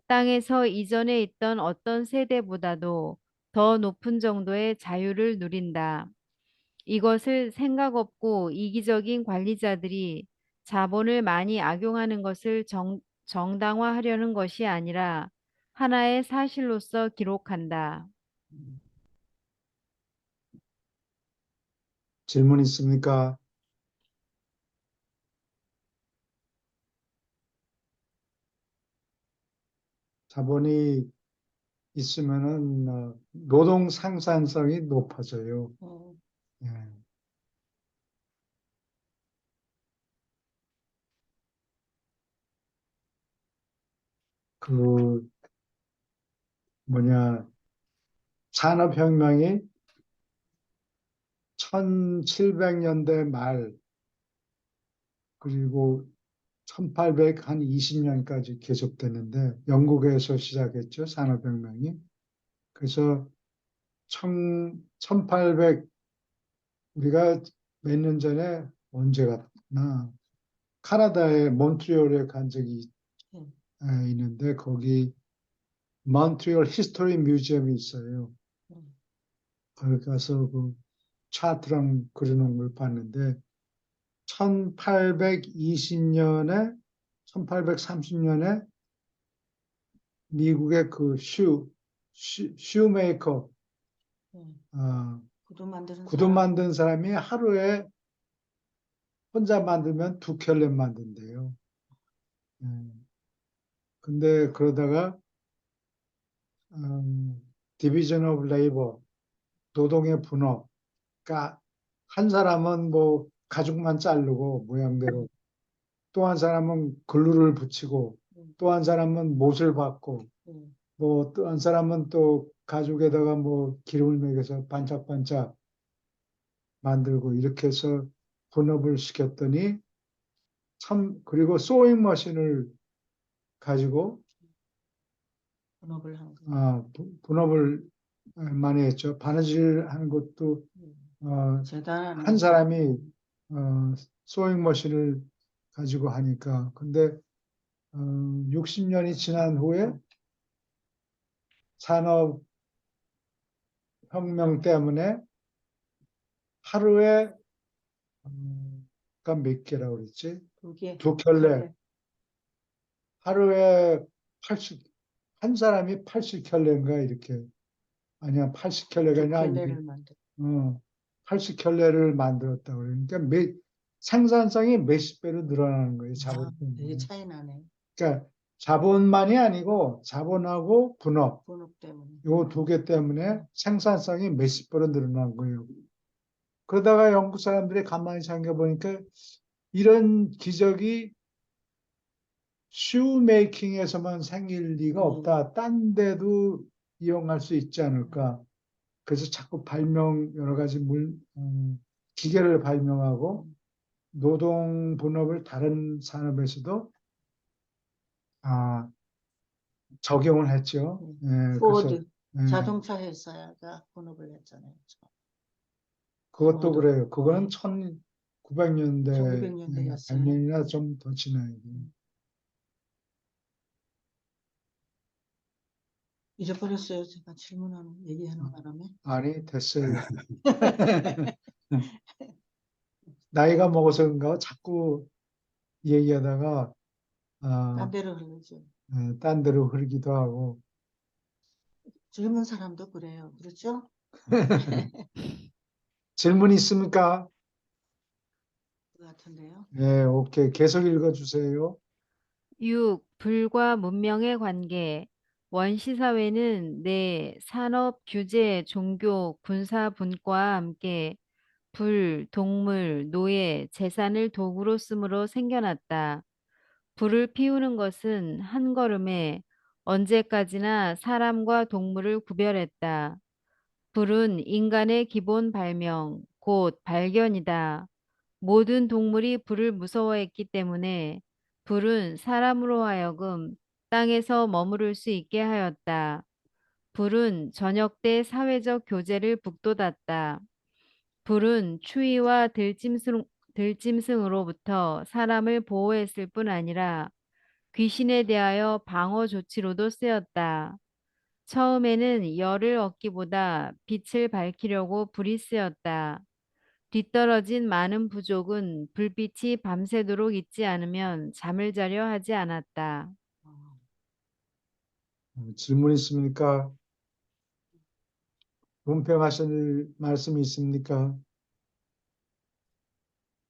땅에서 이전에 있던 어떤 세대보다도 더 높은 정도의 자유를 누린다. 이것을 생각 없고 이기적인 관리자들이 자본을 많이 악용하는 것을 정당화하려는 것이 아니라 하나의 사실로서 기록한다. 질문 있습니까? 자본이 있으면은 노동 생산성이 높아져요. 예. 그 뭐냐 산업혁명이 1700년대 말 그리고 1820년까지 계속됐는데 영국에서 시작했죠 산업혁명이. 그래서 1800 우리가 몇 년 전에 언제 갔나 카나다의 몬트리올에 간 적이 음. 있는데 거기 몬트리올 히스토리 뮤지엄이 있어요. 음. 거기 가서 그 차트랑 그려놓은 걸 봤는데 1820년에 1830년에 미국의 그 슈메이커 구두 만드는 구두 사람. 만든 사람이 하루에 혼자 만들면 2켤레 만든대요. 근데 그러다가 디비전 오브 레이버 노동의 분업 그러니까 한 사람은 뭐 가죽만 자르고 모양대로 또 한 사람은 글루를 붙이고 또 한 사람은 못을 받고 음. 뭐 또 한 사람은 또 가죽에다가 뭐 기름을 먹여서 반짝반짝 만들고 이렇게 해서 분업을 시켰더니 참 그리고 소잉 머신을 가지고 분업을 한 거. 분업을 많이 했죠. 바느질 하는 것도 대단하네. 한 사람이 소잉 머신을 가지고 하니까 근데 60년이 지난 후에 산업 혁명 때문에 하루에 몇 개라고 그랬지? 두 개. 2켤레. 하루에 80, 한 사람이 80켤레인가 이렇게. 아니야, 80켤레가 아니라 켤레를 만들. 80켤레를 만들었다고 그러니까 생산성이 몇십 배로 늘어나는 거예요, 자본 되게 때문에. 차이 나네. 그러니까 자본만이 아니고 자본하고 분업, 분업 때문에. 요 두 개 때문에 생산성이 몇십 배로 늘어난 거예요. 그러다가 영국 사람들이 가만히 생각해 보니까 이런 기적이 슈메이킹에서만 생길 리가 없다. 딴 데도 이용할 수 있지 않을까. 그래서 자꾸 여러 가지 기계를 발명하고 노동 분업을 다른 산업에서도 적용을 했죠. 예, 포드 그래서 자동차 회사가 분업을 했잖아요. 그것도 포드. 그래요. 그거는 1900년대 1900년대였어요. 100년이나 좀 더 지나야 돼요. 잊어버렸어요. 제가 질문하는 얘기하는 바람에. 아니, 됐어요. 나이가 먹어서인가 자꾸 얘기하다가 딴 아, 데로 흘러죠. 딴 데로 흐르기도 하고. 젊은 사람도 그래요. 그렇죠? 질문 있습니까? 그 같은데요. 네, 오케이. 계속 읽어주세요. 6. 불과 문명의 관계. 원시사회는 산업, 규제, 종교, 군사 분과와 함께 불, 동물, 노예, 재산을 도구로 쓰므로 생겨났다. 불을 피우는 것은 한 걸음에 언제까지나 사람과 동물을 구별했다. 불은 인간의 기본 발명, 곧 발견이다. 모든 동물이 불을 무서워했기 때문에 불은 사람으로 하여금 땅에서 머무를 수 있게 하였다. 불은 저녁 때 사회적 교제를 북돋았다. 불은 추위와 들짐승으로부터 사람을 보호했을 뿐 아니라 귀신에 대하여 방어 조치로도 쓰였다. 처음에는 열을 얻기보다 빛을 밝히려고 불이 쓰였다. 뒤떨어진 많은 부족은 불빛이 밤새도록 있지 않으면 잠을 자려 하지 않았다. 어, 질문 있습니까? 분평하실 말씀이 있습니까?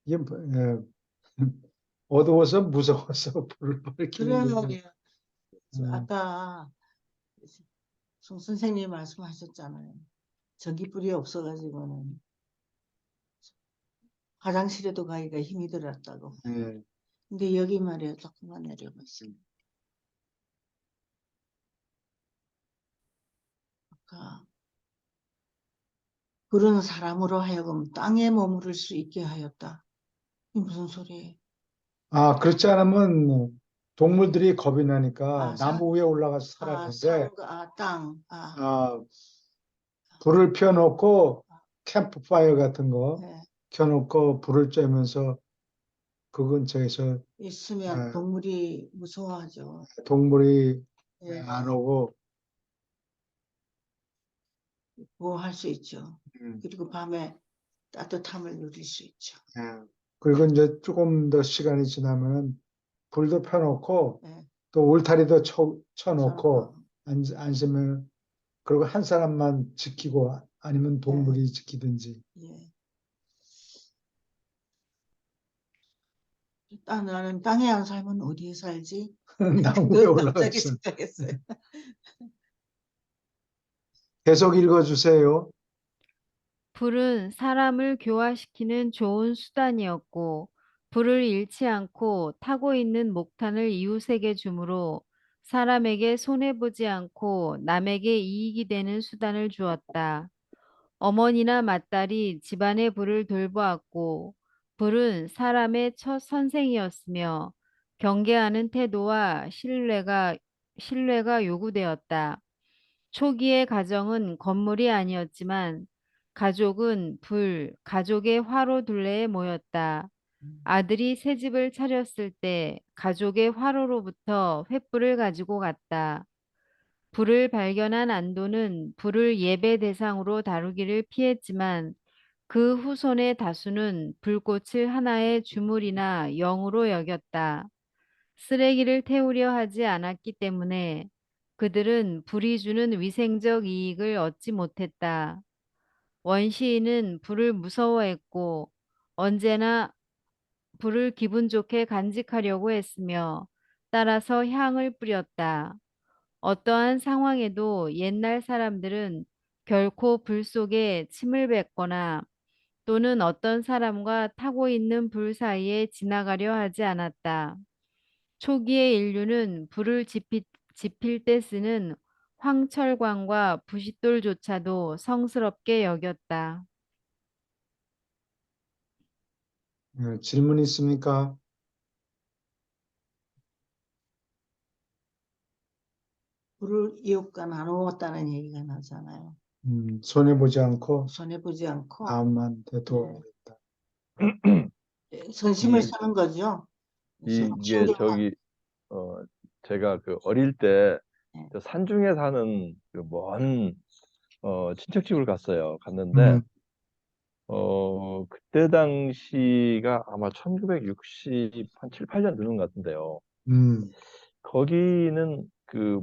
이게 어두워서 무서워서 불을 그래 밝히는 거죠. 말이에요. 아까 송 선생님이 말씀하셨잖아요. 전기불이 없어가지고는 화장실에도 가기가 힘이 들었다고. 네. 근데 여기 말이에요. 조금만 내려봤어요. 아까 그런 사람으로 하여금 땅에 머무를 수 있게 하였다. 이게 무슨 소리예요? 그렇지 않으면 동물들이 겁이 나니까 아, 나무 위에 올라가서 살았는데, 땅, 아, 불을 펴놓고 캠프파이어 같은 거 네. 켜놓고 불을 쬐면서 그 근처에서 있으면 아, 동물이 무서워하죠. 동물이 네. 안 오고, 보호할 수 있죠. 음, 그리고 밤에 따뜻함을 누릴 수 있죠. 예. 그리고 이제 조금 더 시간이 지나면은 불도 펴놓고 네. 또 울타리도 쳐놓고 저는 앉으면 그리고 한 사람만 지키고 아니면 동물이 지키든지. 예. 나는 땅에 안 살면 어디에 살지? 나무 위에 그걸 갑자기 올라가서 생각했어요. 계속 읽어주세요. 불은 사람을 교화시키는 좋은 수단이었고, 불을 잃지 않고 타고 있는 목탄을 이웃에게 주므로 사람에게 손해보지 않고 남에게 이익이 되는 수단을 주었다. 어머니나 맏딸이 집안의 불을 돌보았고, 불은 사람의 첫 선생이었으며 경계하는 태도와 신뢰가 요구되었다. 초기의 가정은 건물이 아니었지만 가족은 가족의 화로 둘레에 모였다. 아들이 새 집을 차렸을 때 가족의 화로로부터 횃불을 가지고 갔다. 불을 발견한 안도는 불을 예배 대상으로 다루기를 피했지만 그 후손의 다수는 불꽃을 하나의 주물이나 영으로 여겼다. 쓰레기를 태우려 하지 않았기 때문에 그들은 불이 주는 위생적 이익을 얻지 못했다. 원시인은 불을 무서워했고 언제나 불을 기분 좋게 간직하려고 했으며 따라서 향을 뿌렸다. 어떠한 상황에도 옛날 사람들은 결코 불 속에 침을 뱉거나 또는 어떤 사람과 타고 있는 불 사이에 지나가려 하지 않았다. 초기의 인류는 불을 지필 때 쓰는 황철광과 부싯돌조차도 성스럽게 여겼다. 질문 있습니까? 불을 이웃과 나누었다는 얘기가 나잖아요. 손해보지 않고 손해보지 않고 남한테 도움을 네. 줬다. 선심을 이, 쓰는 거죠. 이게 신경만. 저기, 제가 그 어릴 때 네. 저 산중에 사는 그 먼 친척집을 갔어요. 갔는데 음, 그때 당시가 아마 1960, 한 7, 8년 되는 것 같은데요. 음, 거기는 그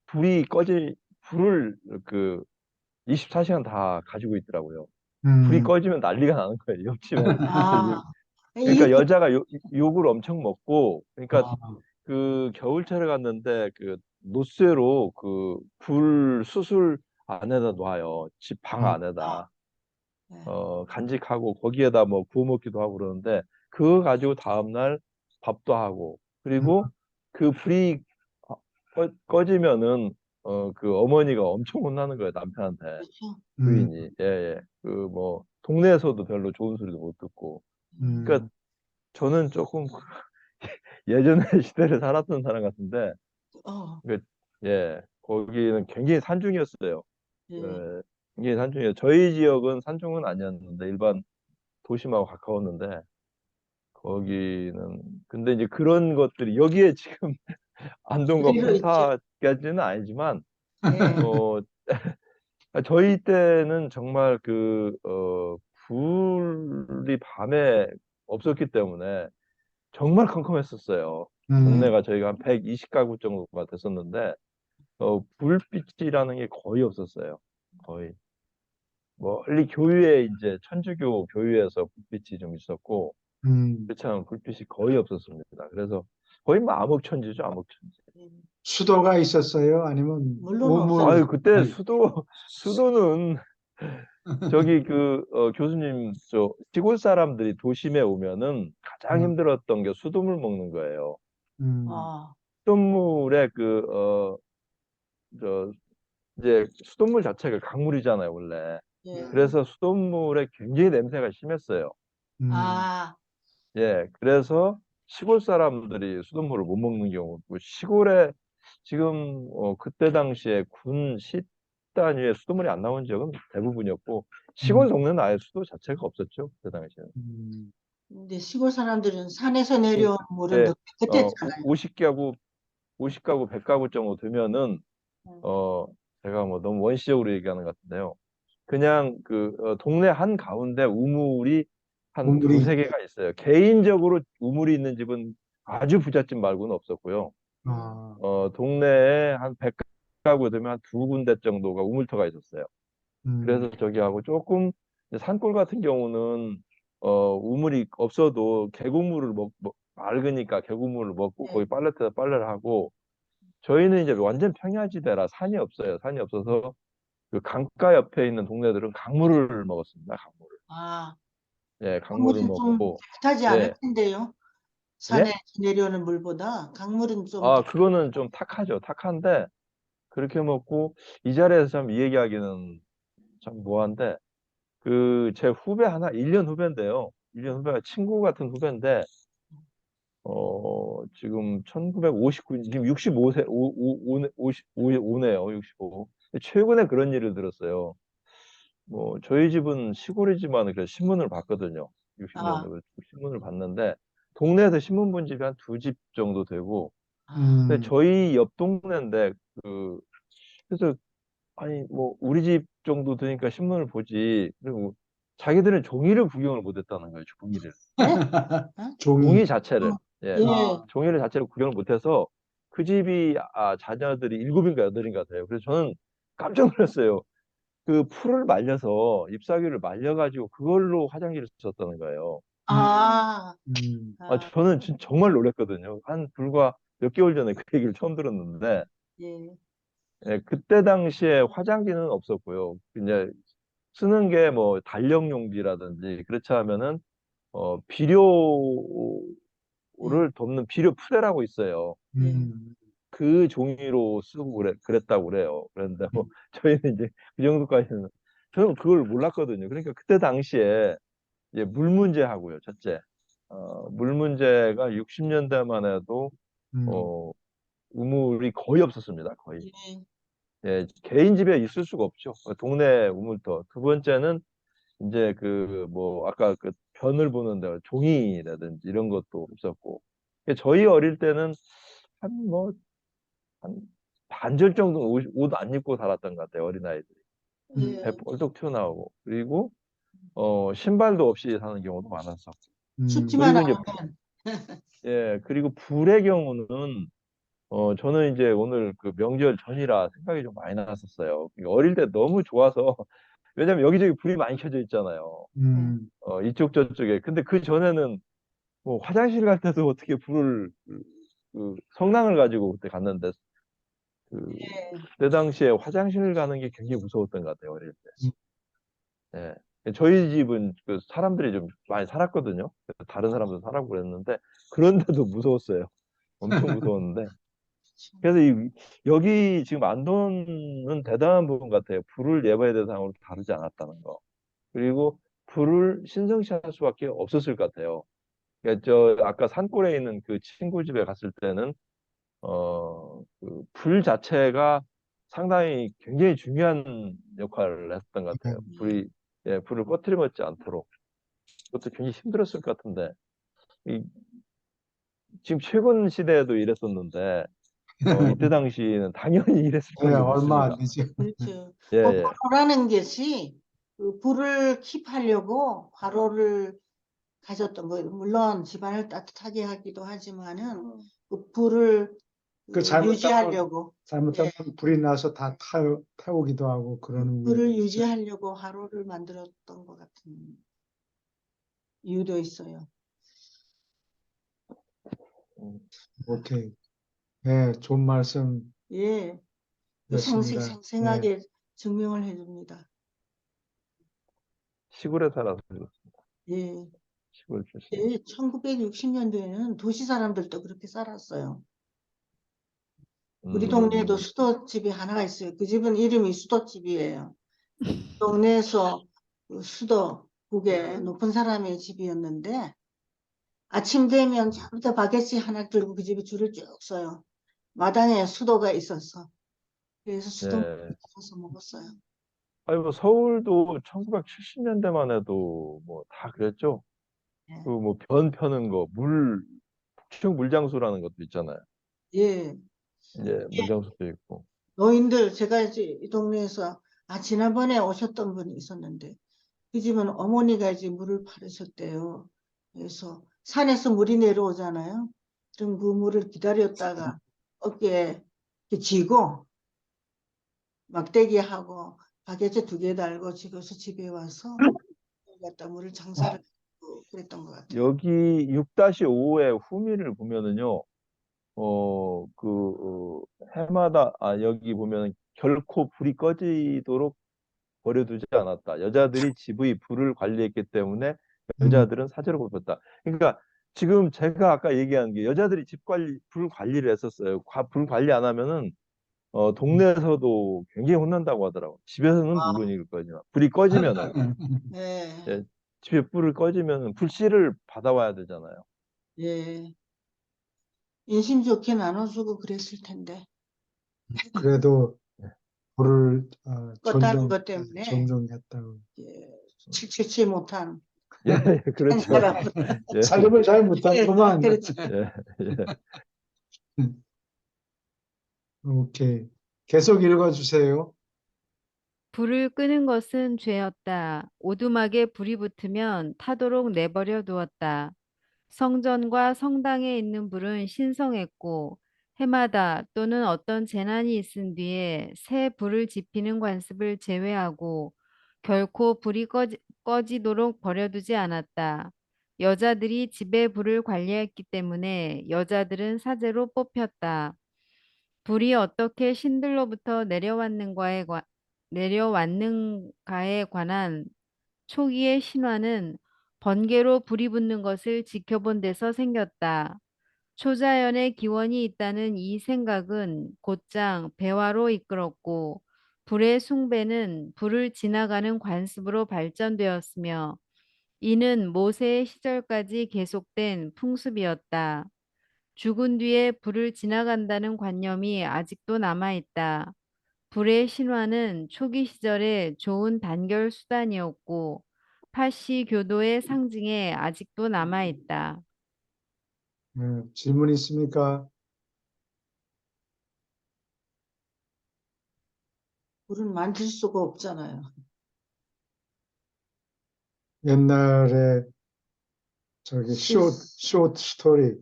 불이 불을 그 24시간 다 가지고 있더라고요. 불이 음, 꺼지면 난리가 나는 거예요. 옆집에. 아, 그러니까 이웃집, 여자가 욕을 엄청 먹고, 그러니까 아, 그 겨울철에 갔는데 그 노쇠로 그 불 수술 안에다 놔요. 집 방 아, 안에다. 네. 간직하고 거기에다 뭐 구워 먹기도 하고 그러는데 그거 가지고 다음날 밥도 하고 음, 그리고 그 불이 꺼지면은 그 어머니가 엄청 혼나는 거예요, 남편한테. 그렇죠. 음, 부인이. 예, 예. 그 뭐 동네에서도 별로 좋은 소리도 못 듣고. 그러니까 음, 저는 조금 예전의 시대를 살았던 사람 같은데 어, 그 예, 거기는 굉장히 산중이었어요. 예. 예, 굉장히 산중이에요. 저희 지역은 산중은 아니었는데 일반 도심하고 가까웠는데 거기는 근데 이제 그런 것들이 여기에 지금 안동과 그대로 있죠. 봉사까지는 아니지만 예. 어 저희 때는 정말 불이 밤에 없었기 때문에 정말 컴컴했었어요. 음, 동네가 저희가 한 120가구 정도가 됐었는데 불빛이라는 게 거의 없었어요. 거의 멀리 교회에 이제 천주교 교회에서 불빛이 좀 있었고 음. 그렇지 않으면 불빛이 거의 없었습니다. 그래서 거의 뭐 암흑천지죠, 암흑천지. 예. 수도가 있었어요? 아니면 물론 우물? 아유, 그때 아니, 수도는 저기 교수님 저 시골 사람들이 도심에 오면은 가장 음, 힘들었던 게 수돗물 먹는 거예요. 음, 아, 수돗물에 저 이제 수돗물 자체가 강물이잖아요, 원래. 예. 그래서 수돗물에 굉장히 냄새가 심했어요. 음, 아, 예, 그래서 시골 사람들이 수돗물을 못 먹는 경우고 시골에 지금 그때 당시에 군 시 단위에 수돗물이 안 나온 지역은 대부분이었고 시골 음, 동네는 아예 수도 자체가 없었죠, 그때 당시에는. 음, 근데 시골 사람들은 산에서 그- 내려온 물은 그때 더 깨끗했잖아요. 50가구, 100가구 정도 되면은 어 제가 뭐 너무 원시적으로 얘기하는 것 같은데요. 그냥 동네 한 가운데 우물이 한 우물이, 두세 개가 있어요. 개인적으로 우물이 있는 집은 아주 부잣집 말고는 없었고요. 아, 동네에 한 100가구 되면 한 두 군데 정도가 우물터가 있었어요. 음, 그래서 저기하고 조금 이제 산골 같은 경우는 우물이 없어도 계곡물을 맑으니까 계곡물을 먹고 거기 네. 빨래터에다 빨래를 하고 저희는 이제 완전 평야지대라 산이 없어요. 산이 없어서 그 강가 옆에 있는 동네들은 강물을 먹었습니다. 강물을. 아, 예, 강물을 강물은 좀 먹고 깨끗하지 않을 예, 텐데요. 산에 예? 내려오는 물보다 강물은 좀 더, 아, 그거는 좀 탁하죠. 탁한데 그렇게 먹고 이 자리에서 참 이 얘기하기는 참 뭐한데 제 후배 하나 1년 후배인데요. 1년 후배가 친구 같은 후배인데 지금 1959, 지금 65세, 55네요, 65. 최근에 그런 일을 들었어요. 뭐, 저희 집은 시골이지만 그래서 신문을 봤거든요. 아, 60년대 신문을 봤는데, 동네에서 신문 본 집이 한 두 집 정도 되고, 아, 근데 음, 저희 옆 동네인데, 그래서, 아니, 뭐, 우리 집 정도 되니까 신문을 보지. 그리고 자기들은 종이를 구경을 못 했다는 거예요, 종이를. 네? 어? 종이, 종이 자체를. 예. 예. 아, 종이를 자체를 구경을 못해서 그 집이 자녀들이 일곱인가 여덟인가 돼요. 그래서 저는 깜짝 놀랐어요. 그 풀을 말려서 잎사귀를 말려가지고 그걸로 화장지를 썼다는 거예요. 아, 아, 저는 정말 놀랐거든요. 한 불과 몇 개월 전에 그 얘기를 처음 들었는데 예. 예, 그때 당시에 화장지는 없었고요. 이제 쓰는 게 뭐 달력용지라든지 그렇지 않으면은 비료를 예. 덮는 비료 푸대라고 있어요. 예. 음, 그 종이로 쓰고 그랬다고 그래요. 그런데 뭐 음, 저희는 이제 그 정도까지는 저는 그걸 몰랐거든요. 그러니까 그때 당시에 이제 물 문제하고요. 첫째, 물 문제가 60년대만 해도 음, 어, 우물이 거의 없었습니다. 거의. 예. 예, 개인 집에 있을 수가 없죠. 동네 우물터. 두 번째는 이제 뭐 아까 그 변을 보는데 종이라든지 이런 것도 없었고. 저희 어릴 때는 한뭐 반절 정도 옷 안 입고 살았던 것 같아요, 어린아이들이. 예. 배 뻘떡 튀어나오고. 그리고 신발도 없이 사는 경우도 많았었고. 춥지만 그리고 이제 않으면 그리고 불의 경우는 저는 이제 오늘 그 명절 전이라 생각이 좀 많이 났었어요. 어릴 때 너무 좋아서 왜냐면 여기저기 불이 많이 켜져 있잖아요. 음, 이쪽 저쪽에. 근데 그 전에는 뭐 화장실 갈 때도 어떻게 불을 그 성당을 가지고 그때 갔는데 예. 그때 당시에 화장실 가는 게 굉장히 무서웠던 것 같아요, 어릴 음, 때. 저희 집은 그 사람들이 좀 많이 살았거든요. 그래서 다른 사람도 살았고 그랬는데 그런데도 무서웠어요. 엄청 무서웠는데. 그래서 여기 지금 안동은 대단한 부분 같아요. 불을 예배의 대상으로 다루지 않았다는 거. 그리고 불을 신성시할 수밖에 없었을 것 같아요. 그러니까 저 아까 산골에 있는 그 친구 집에 갔을 때는 그 불 자체가 상당히 굉장히 중요한 역할을 했던 것 네. 같아요. 불을 꺼트리지 않도록. 그것도 굉장히 힘들었을 것 같은데 이, 지금 최근 시대에도 이랬었는데 이때 당시에는 당연히 이랬을 네, 걸로 얼마 안 믿습니다. 되죠. 그렇죠. 예, 예. 과로라는 것이 그 불을 킵하려고 과로를 가졌던 거예요. 물론 집안을 따뜻하게 하기도 하지만은 그 불을 그 잘못하면, 유지하려고 잘못하면 불이 나서 다 태우기도 하고 그러는 위험이 불을 있죠. 유지하려고 화로를 만들었던 것 같은 이유도 있어요. 음, 오케이. 네, 좋은 말씀 예, 였습니다. 네. 생생하게 증명을 해줍니다. 시골에 살아서 그렇습니다. 예, 시골 출신. 예, 1960년도에는 도시 사람들도 그렇게 살았어요. 우리 동네에도 수도집이 하나가 있어요. 그 집은 이름이 수도집이에요. 동네에서 그 수도국에 높은 사람의 집이었는데 아침 되면 저부터 바게트 하나 들고 그 집에 줄을 쭉 서요. 마당에 수도가 있었어. 그래서 수도 예. 가서 먹었어요. 아니 뭐 서울도 1970년대만 해도 뭐 다 그랬죠. 예. 그 뭐 변 펴는 거, 북측 물장수라는 것도 있잖아요. 예. 이제 물장수도 있고. 노인들, 제가 이제 이 동네에서, 지난번에 오셨던 분이 있었는데, 그 집은 어머니가 이제 물을 파르셨대요. 그래서 산에서 물이 내려오잖아요. 그럼 그 물을 기다렸다가 어깨에 이렇게 쥐고, 막대기하고, 바게트 2개 달고 집에서 집에 와서 갖다 물을 장사를 하고 그랬던 것 같아요. 여기 6-5의 후미를 보면은요. 해마다 여기 보면 결코 불이 꺼지도록 버려두지 않았다. 여자들이 집의 불을 관리했기 때문에 음, 여자들은 사제로 뽑혔다. 그러니까 지금 제가 아까 얘기한 게 여자들이 불 관리를 했었어요. 불 관리 안 하면은 동네에서도 굉장히 혼난다고 하더라고. 집에서는 물론일 거지만 불이 꺼지면은 네, 예, 집에 불을 꺼지면은 불씨를 받아와야 되잖아요. 예. 인심 좋게 나눠주고 그랬을 텐데. 그래도 불을 껐다는 것 때문에 존중했다고. 예, 칠칠치 못한 예, 예, 한 그렇죠. 사람은 예, 살림을 잘 못하구만. 그렇죠. 예, 예. 오케이. 계속 읽어주세요. 불을 끄는 것은 죄였다. 오두막에 불이 붙으면 타도록 내버려 두었다. 성전과 성당에 있는 불은 신성했고 해마다 또는 어떤 재난이 있은 뒤에 새 불을 지피는 관습을 제외하고 결코 불이 꺼지도록 버려두지 않았다. 여자들이 집에 불을 관리했기 때문에 여자들은 사제로 뽑혔다. 불이 어떻게 신들로부터 내려왔는가에 관한 초기의 신화는 번개로 불이 붙는 것을 지켜본 데서 생겼다. 초자연의 기원이 있다는 이 생각은 곧장 배화로 이끌었고 불의 숭배는 불을 지나가는 관습으로 발전되었으며 이는 모세의 시절까지 계속된 풍습이었다. 죽은 뒤에 불을 지나간다는 관념이 아직도 남아있다. 불의 신화는 초기 시절에 좋은 단결 수단이었고 파시 교도의 상징에 아직도 남아있다. 질문 있습니까? 불은 만질 수가 없잖아요. 옛날에 저기 실수. 쇼트 스토리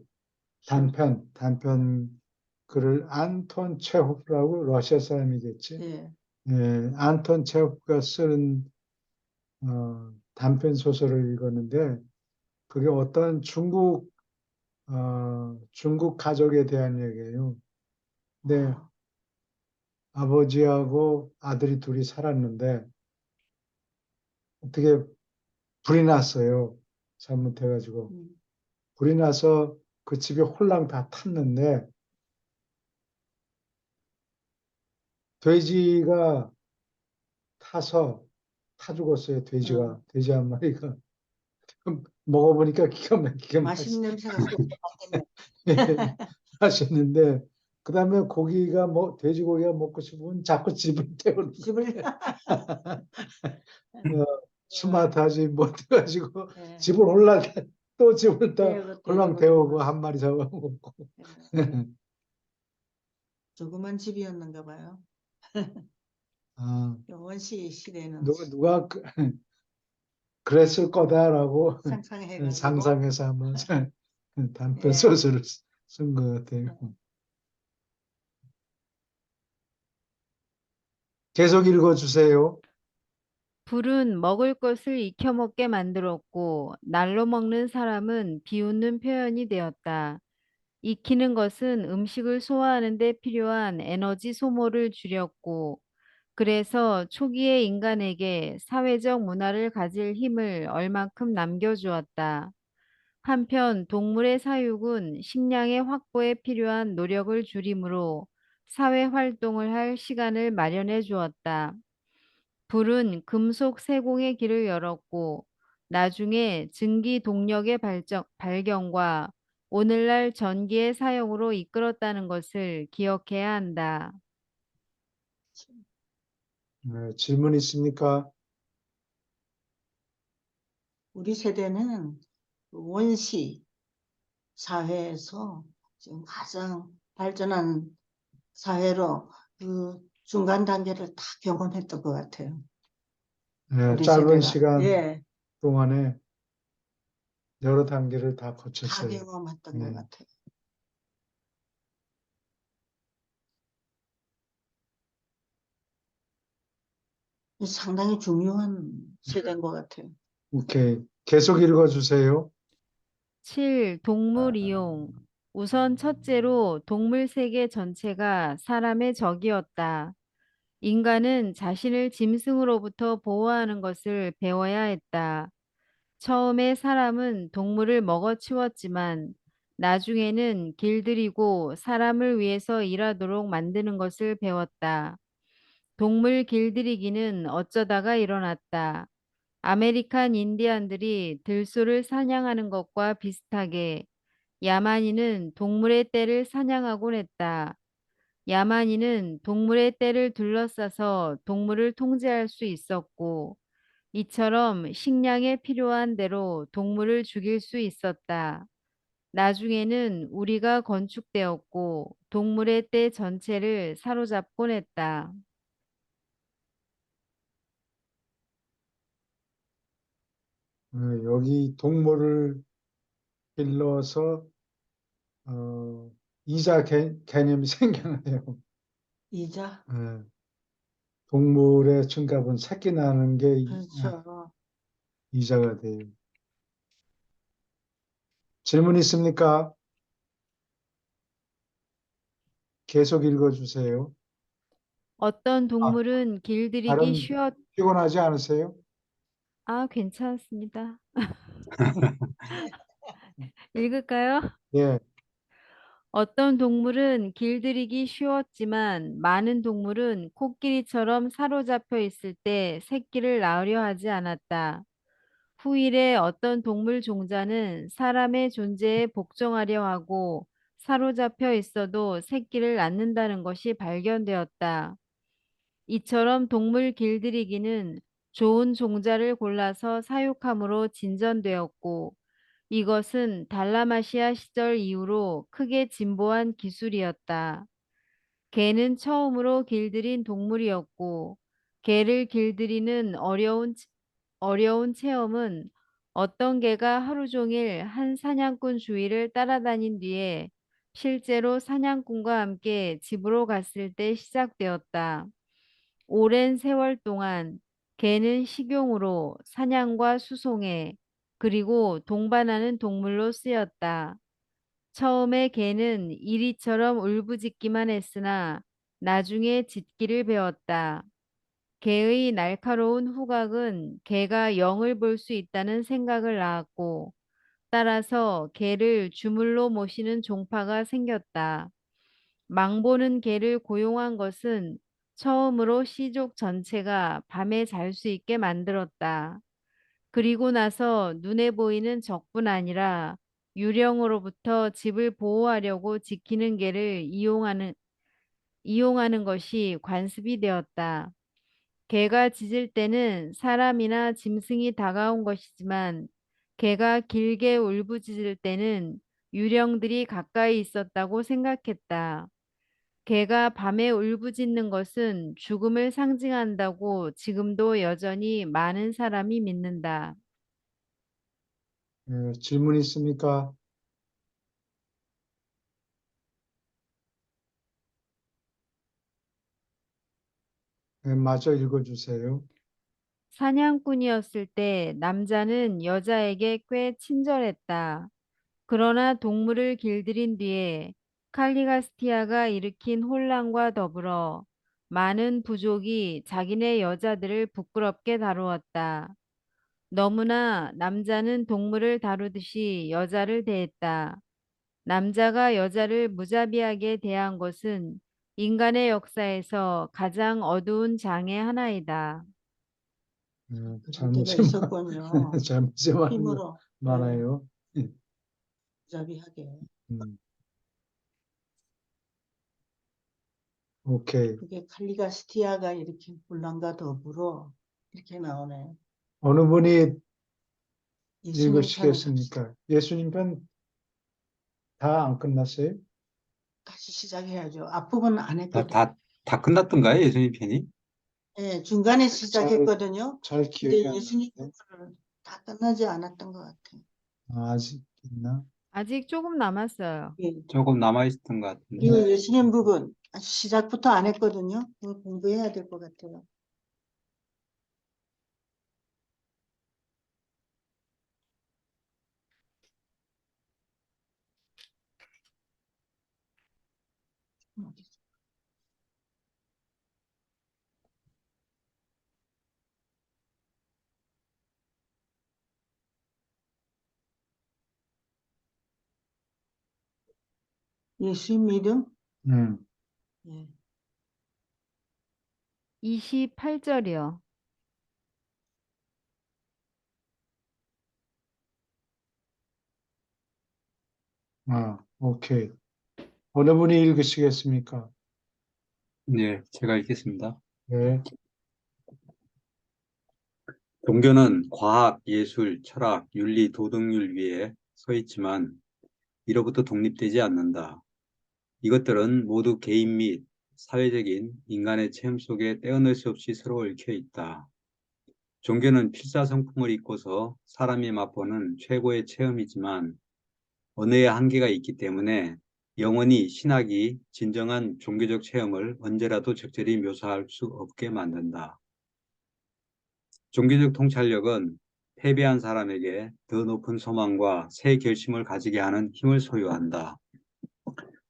단편 글을 안톤 체호프라고 러시아 사람이겠지. 예. 예, 안톤 체호프가 쓴 단편 소설을 읽었는데 그게 어떤 중국 가족에 대한 얘기예요. 근데 아, 아버지하고 아들이 둘이 살았는데 어떻게 불이 났어요. 잘못해가지고. 음. 불이 나서 그 집이 홀랑 다 탔는데 돼지가 타 죽었어요. 돼지 한 마리가. 먹어보니까 기가 막히게 맛있는 냄새가 쏙 나겠네. 맛있는데 그다음에 돼지고기가 먹고 싶으면 자꾸 집을 태우는 집을 어, 스마트하지 못해가지고 예. 집을 홀랑 또 집을 다 데우고 홀랑 데우고 태우고 데우고. 한 마리 잡아먹고 예. 조그만 집이었는가 봐요. 아, 원시 시대는 누가 그랬을 거다라고 상상해가지고. 상상해서 한번 단편 예. 소설을 쓴 것 같아요. 계속 읽어주세요. 불은 먹을 것을 익혀 먹게 만들었고 날로 먹는 사람은 비웃는 표현이 되었다. 익히는 것은 음식을 소화하는 데 필요한 에너지 소모를 줄였고 그래서 초기의 인간에게 사회적 문화를 가질 힘을 얼만큼 남겨주었다. 한편 동물의 사육은 식량의 확보에 필요한 노력을 줄이므로 사회 활동을 할 시간을 마련해 주었다. 불은 금속 세공의 길을 열었고 나중에 증기 동력의 발견과 오늘날 전기의 사용으로 이끌었다는 것을 기억해야 한다. 질문 있습니까? 우리 세대는 그 원시 사회에서 지금 가장 발전한 사회로 그 중간 단계를 다 경험했던 것 같아요. 우리 짧은 세대가. 시간 예, 동안에 여러 단계를 다 다 거쳤어요. 경험했던 것 예. 같아요. 상당히 중요한 세대인 것 같아요. 오케이. 계속 읽어주세요. 7. 동물 이용. 우선 첫째로 동물 세계 전체가 사람의 적이었다. 인간은 자신을 짐승으로부터 보호하는 것을 배워야 했다. 처음에 사람은 동물을 먹어치웠지만 나중에는 길들이고 사람을 위해서 일하도록 만드는 것을 배웠다. 동물 길들이기는 어쩌다가 일어났다. 아메리칸 인디안들이 들소를 사냥하는 것과 비슷하게 야만인은 동물의 떼를 사냥하곤 했다. 야만인은 동물의 떼를 둘러싸서 동물을 통제할 수 있었고, 이처럼 식량에 필요한 대로 동물을 죽일 수 있었다. 나중에는 우리가 건축되었고, 동물의 떼 전체를 사로잡곤 했다. 여기 동물을 길러서 이자 개념이 생겨나요. 이자. 예. 동물의 증갑은 새끼 나는 게 그렇죠. 이자가 돼요. 질문 있습니까? 계속 읽어주세요. 어떤 아, 동물은 길들이기 다른 피곤하지 않으세요? 괜찮습니다. 읽을까요? 예. 어떤 동물은 길들이기 쉬웠지만 많은 동물은 코끼리처럼 사로잡혀 있을 때 새끼를 낳으려 하지 않았다. 후일에 어떤 동물 종자는 사람의 존재에 복종하려 하고 사로잡혀 있어도 새끼를 낳는다는 것이 발견되었다. 이처럼 동물 길들이기는 좋은 종자를 골라서 사육함으로 진전되었고 이것은 달라마시아 시절 이후로 크게 진보한 기술이었다. 개는 처음으로 길들인 동물이었고, 개를 길들이는 어려운 체험은 어떤 개가 하루 종일 한 사냥꾼 주위를 따라다닌 뒤에 실제로 사냥꾼과 함께 집으로 갔을 때 시작되었다. 오랜 세월 동안 개는 식용으로 사냥과 수송해 그리고 동반하는 동물로 쓰였다. 처음에 개는 이리처럼 울부짖기만 했으나 나중에 짖기를 배웠다. 개의 날카로운 후각은 개가 영을 볼 수 있다는 생각을 낳았고, 따라서 개를 주물로 모시는 종파가 생겼다. 망보는 개를 고용한 것은 처음으로 시족 전체가 밤에 잘 수 있게 만들었다. 그리고 나서 눈에 보이는 적뿐 아니라 유령으로부터 집을 보호하려고 지키는 개를 이용하는 것이 관습이 되었다. 개가 짖을 때는 사람이나 짐승이 다가온 것이지만 개가 길게 울부짖을 때는 유령들이 가까이 있었다고 생각했다. 개가 밤에 울부짖는 것은 죽음을 상징한다고 지금도 여전히 많은 사람이 믿는다. 질문 있습니까? 마저 읽어주세요. 사냥꾼이었을 때 남자는 여자에게 꽤 친절했다. 그러나 동물을 길들인 뒤에 칼리가스티아가 일으킨 혼란과 더불어 많은 부족이 자기네 여자들을 부끄럽게 다루었다. 너무나 남자는 동물을 다루듯이 여자를 대했다. 남자가 여자를 무자비하게 대한 것은 인간의 역사에서 가장 어두운 장의 하나이다. 그럴 잘못이 때가 있었군요. 잘못이 힘으로 많아요. 무자비하게. 음, 오케이. 그게 칼리가스티아가 일으킨 혼란과 더불어 이렇게 나오네. 어느 분이 예수님 편을 읽으시겠습니까? 예수님 편 다 안 끝났어요? 다시 시작해야죠. 앞부분 안 다, 했거든요. 다 끝났던가요, 예수님 편이? 예, 중간에 시작했거든요. 잘 근데 기억이 안 예수님 나는데. 편은 다 끝나지 않았던 것 같아요. 아직 있나? 아직 조금 남았어요. 예. 조금 남아있었던 것 같은데. 그리고 예수님 부분 아주 시작부터 안 했거든요. 그거 공부해야 될 것 같아요. 예수님 믿음? 음, 예. 28절이요. 오케이. 어느 분이 읽으시겠습니까? 네, 제가 읽겠습니다. 네. 종교는 과학, 예술, 철학, 윤리, 도덕률 위에 서 있지만 이로부터 독립되지 않는다. 이것들은 모두 개인 및 사회적인 인간의 체험 속에 떼어낼 수 없이 서로 얽혀 있다. 종교는 필사성품을 잇고서 사람이 맛보는 최고의 체험이지만 언어의 한계가 있기 때문에 영원히 신학이 진정한 종교적 체험을 언제라도 적절히 묘사할 수 없게 만든다. 종교적 통찰력은 패배한 사람에게 더 높은 소망과 새 결심을 가지게 하는 힘을 소유한다.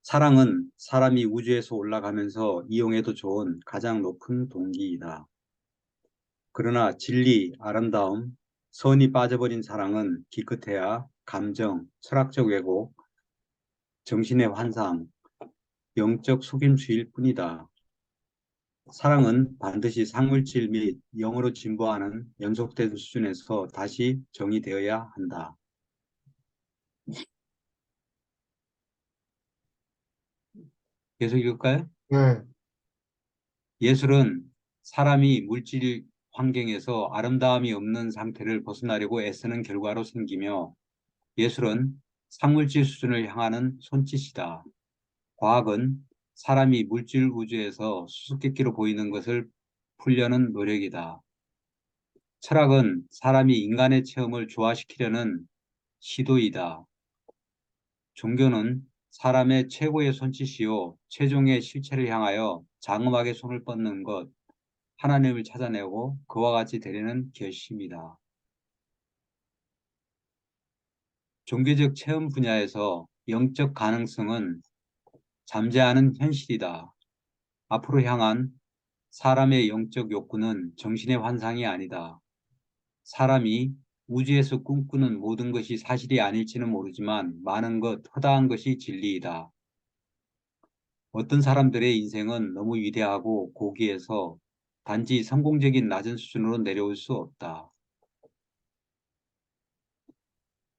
사랑은 사람이 우주에서 올라가면서 이용해도 좋은 가장 높은 동기이다. 그러나 진리, 아름다움, 선이 빠져버린 사랑은 기껏해야 감정, 철학적 왜곡, 정신의 환상, 영적 속임수일 뿐이다. 사랑은 반드시 상물질 및 영으로 진보하는 연속된 수준에서 다시 정의되어야 한다. 계속 읽을까요? 네. 예술은 사람이 물질 환경에서 아름다움이 없는 상태를 벗어나려고 애쓰는 결과로 생기며 예술은 상물질 수준을 향하는 손짓이다. 과학은 사람이 물질 우주에서 수수께끼로 보이는 것을 풀려는 노력이다. 철학은 사람이 인간의 체험을 조화시키려는 시도이다. 종교는 사람의 최고의 손짓이요, 최종의 실체를 향하여 장엄하게 손을 뻗는 것, 하나님을 찾아내고 그와 같이 되려는 결심이다. 종교적 체험 분야에서 영적 가능성은 잠재하는 현실이다. 앞으로 향한 사람의 영적 욕구는 정신의 환상이 아니다. 사람이 우주에서 꿈꾸는 모든 것이 사실이 아닐지는 모르지만 많은 것, 허다한 것이 진리이다. 어떤 사람들의 인생은 너무 위대하고 고귀해서 단지 성공적인 낮은 수준으로 내려올 수 없다.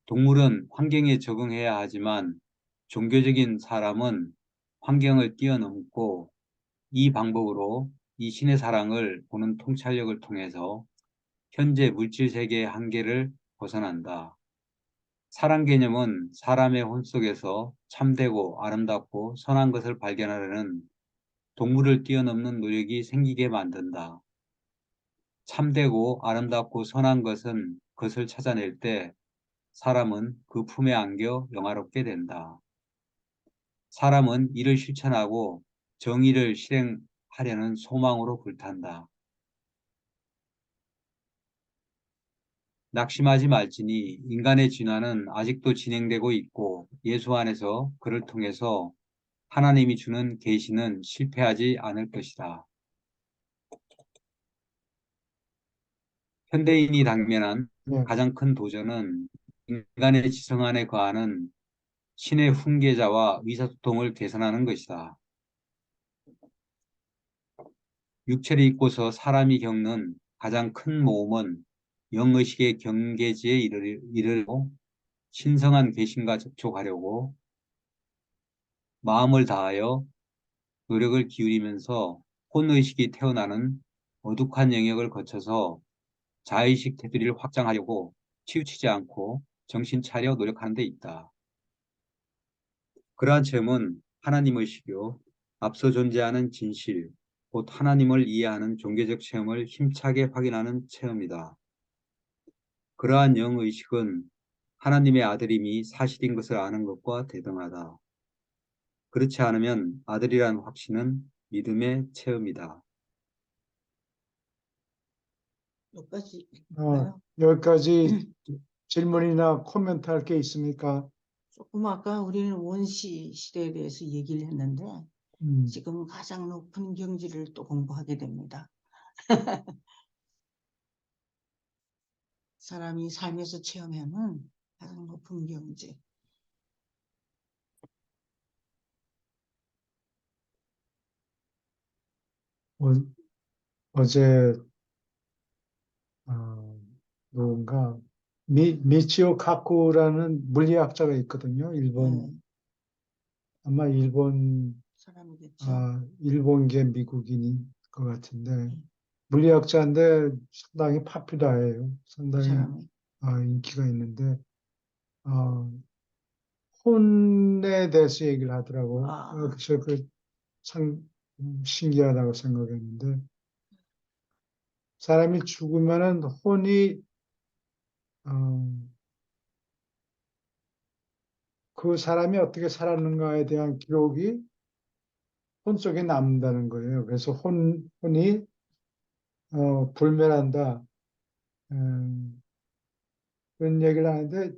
동물은 환경에 적응해야 하지만 종교적인 사람은 환경을 뛰어넘고 이 방법으로 이 신의 사랑을 보는 통찰력을 통해서 현재 물질 세계의 한계를 벗어난다. 사랑 개념은 사람의 혼 속에서 참되고 아름답고 선한 것을 발견하려는 동물을 뛰어넘는 노력이 생기게 만든다. 참되고 아름답고 선한 것을 찾아낼 때 사람은 그 품에 안겨 영화롭게 된다. 사람은 이를 실천하고 정의를 실행하려는 소망으로 불탄다. 낙심하지 말지니 인간의 진화는 아직도 진행되고 있고 예수 안에서 그를 통해서 하나님이 주는 계시는 실패하지 않을 것이다. 현대인이 당면한 네. 가장 큰 도전은 인간의 지성 안에 거하는 신의 훈계자와 의사소통을 개선하는 것이다. 육체를 잊고서 사람이 겪는 가장 큰 모험은 영의식의 경계지에 이르고 신성한 계신과 접촉하려고 마음을 다하여 노력을 기울이면서 혼의식이 태어나는 어둑한 영역을 거쳐서 자의식 테두리를 확장하려고 치우치지 않고 정신 차려 노력하는 데 있다. 그러한 체험은 하나님의식이요, 앞서 존재하는 진실, 곧 하나님을 이해하는 종교적 체험을 힘차게 확인하는 체험이다. 그러한 영의식은 하나님의 아들임이 사실인 것을 아는 것과 대등하다. 그렇지 않으면 아들이란 확신은 믿음의 체험이다. 여기까지 어, 할까요? 여기까지 질문이나 코멘트 할 게 있습니까? 조금 아까 우리는 원시 시대에 대해서 얘기를 했는데 음, 지금 가장 높은 경지를 또 공부하게 됩니다. 사람이 삶에서 체험하는 가장 높은 경지. 어, 어제 어, 누군가 미치오 카쿠라는 물리학자가 있거든요. 네, 아마 사람이겠죠. 일본계 미국인인 것 같은데 네, 물리학자인데 상당히 파퓰러해요. 그 상당히 사람이. 인기가 있는데 어, 혼에 대해서 얘기를 하더라고요. 아, 그래서 참 신기하다고 생각했는데 사람이 죽으면은 혼이 어, 그 사람이 어떻게 살았는가에 대한 기록이 혼 속에 남는다는 거예요. 그래서 혼이 불멸한다. 그런 얘기를 하는데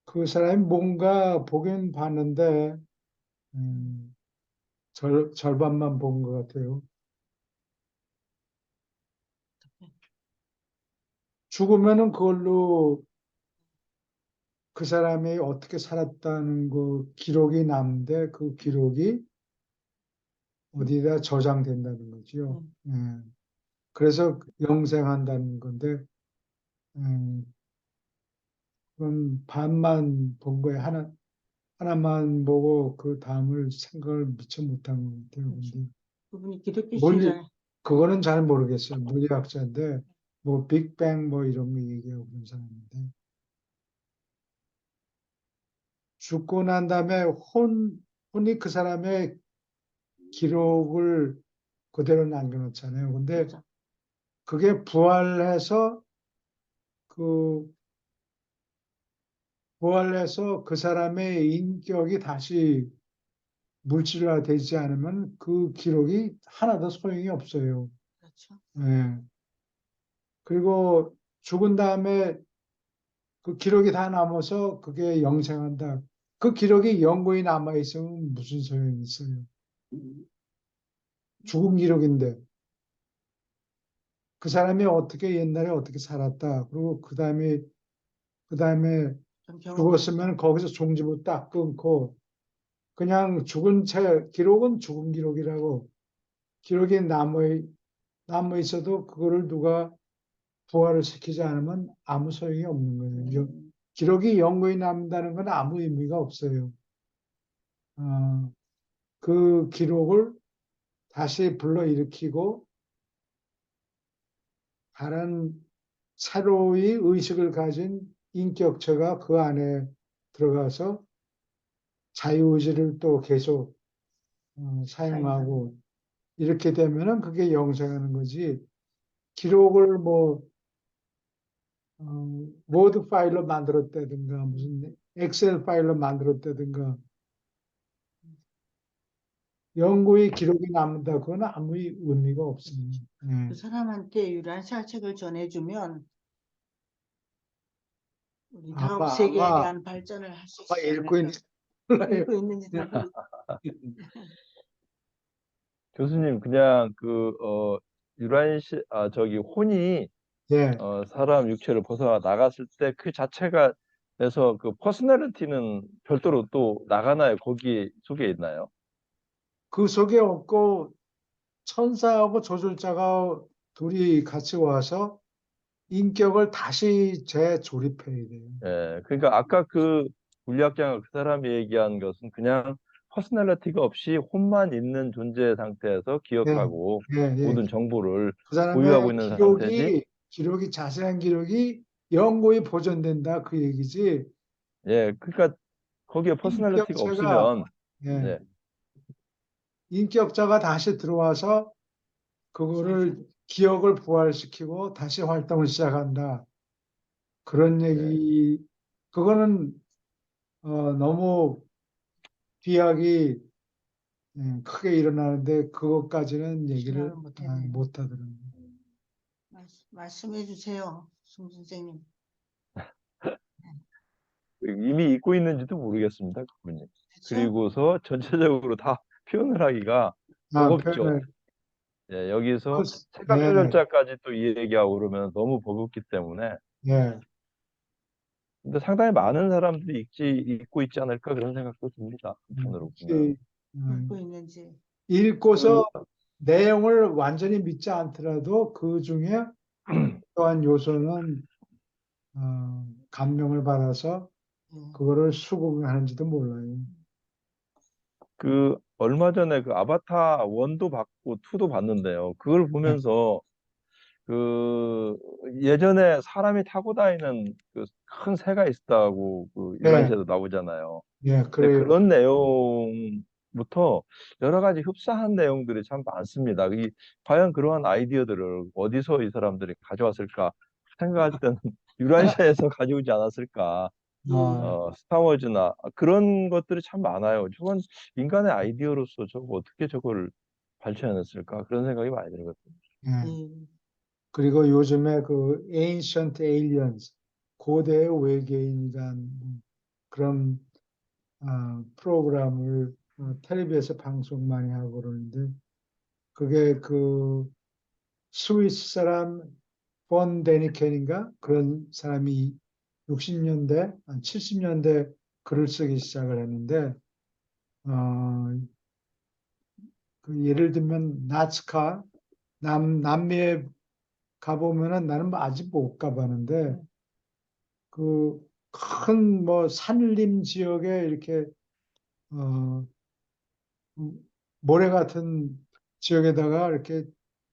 그 사람이 뭔가 보긴 봤는데 음, 절반만 본 것 같아요. 죽으면은 그걸로 그 사람이 어떻게 살았다는 그 기록이 남는데 그 기록이 어디다 저장된다는 거죠. 음, 예. 그래서 영생한다는 건데 그건 반만 본 거예요. 하나만 보고 그 다음을 생각을 미처 못한 것 같아요. 그렇죠. 근데 그분이 기독교 물리 신자. 그거는 잘 모르겠어요. 물리학자인데 뭐 빅뱅 뭐 이런 거 얘기하고 그런 사람인데 죽고 난 다음에 흔히 그 사람의 기록을 그대로 남겨놓잖아요. 근데 그렇죠. 그게 그 부활해서 그 사람의 인격이 다시 물질화되지 않으면 그 기록이 하나도 소용이 없어요. 그렇죠. 예. 그리고 죽은 다음에 그 기록이 다 남아서 그게 영생한다. 그 기록이 영구히 남아 있으면 무슨 소용이 있어요? 죽은 기록인데 그 사람이 어떻게 옛날에 어떻게 살았다. 그리고 그다음에 좀 경험. 죽었으면 거기서 종지부 딱 끊고 그냥 죽은 채 기록은 죽은 기록이라고 기록이 남아 있어도 그거를 누가 부활을 시키지 않으면 아무 소용이 없는 거예요. 기록이 영구히 남는다는 건 아무 의미가 없어요. 그 기록을 다시 불러일으키고 다른 새로이 의식을 가진 인격체가 그 안에 들어가서 자유의지를 또 계속 사용하고 이렇게 되면은 그게 영생하는 거지. 기록을 뭐 워드 파일로 만들었다든가 무슨 엑셀 파일로 만들었다든가 영구히 기록이 남는다. 그건 아무 의미가 없습니다. 그 사람한테 유란시아 책을 전해주면 우리 다음 세계에 대한 발전을 할 수 있지 읽고 있는 않을까. 몰라요. 읽고 있는지 잘 모르. 교수님, 그냥 저기 혼이 예, 사람 육체를 벗어나 나갔을 때 그 자체가 돼서 그 퍼스널리티는 별도로 또 나가나요? 거기 속에 있나요? 그 속에 없고 천사하고 조술자가 둘이 같이 와서 인격을 다시 재조립해야 돼요. 예, 그러니까 아까 그 물리학자가 그 사람이 얘기한 것은 그냥 퍼스널리티가 없이 혼만 있는 존재 상태에서 예, 기억하고 예, 예. 모든 정보를 그 사람의 보유하고 있는 상태지. 자세한 기록이 영구히 보존된다 그 얘기지. 예, 그러니까 거기에 퍼스널리티가 인격체가 없으면, 예, 예, 인격자가 다시 들어와서 그거를 기억을 부활시키고 다시 활동을 시작한다. 그런 예, 얘기, 그거는 너무 비약이 크게 일어나는데 그것까지는 얘기를 실험을 못했네요. 못 하더라고요. 말씀해 주세요, 송 선생님. 이미 잊고 있는지도 모르겠습니다, 그분이. 그렇죠? 그리고서 전체적으로 다 표현을 하기가 버겁죠. 표현을, 예, 여기서 예, 체감조절자까지 또 이 얘기하고 그러면 너무 버겁기 때문에. 예. 근데 상당히 많은 사람들이 잊고 있지 않을까 그런 생각도 듭니다. 한편으로 보면. 혹시 읽고 있는지. 읽고서 그, 내용을 완전히 믿지 않더라도 그 중에 또한 요소는 감명을 받아서 예. 그거를 수긍하는지도 몰라요. 얼마 전에 그 아바타 1도 봤고 2도 봤는데요. 그걸 네, 보면서 그 예전에 사람이 타고 다니는 그 큰 새가 있다고 그 네, 유란시에도 나오잖아요. 예, 근데 그래요. 그런 내용부터 여러 가지 흡사한 내용들이 참 많습니다. 과연 그러한 아이디어들을 어디서 이 사람들이 가져왔을까 생각할 때는 유란시아에서 가져오지 않았을까. 아, 스타워즈나 그런 것들이 참 많아요. 저건 인간의 아이디어로서 저거 어떻게 저걸 발표해냈을까 그런 생각이 많이 들거든요. 예. 예. 그리고 요즘에 그 Ancient Aliens, 고대의 외계인이란 그런 프로그램을 텔레비에서 방송 많이 하고 그러는데 그게 그 스위스 사람 본 데니켄인가 그런 사람이 60년대, 70년대 글을 쓰기 시작을 했는데 어, 그 예를 들면 나츠카 남미에 가보면은 나는 뭐 아직 못 가봤는데 그 큰 뭐 산림 지역에 이렇게 어, 모래 같은 지역에다가 이렇게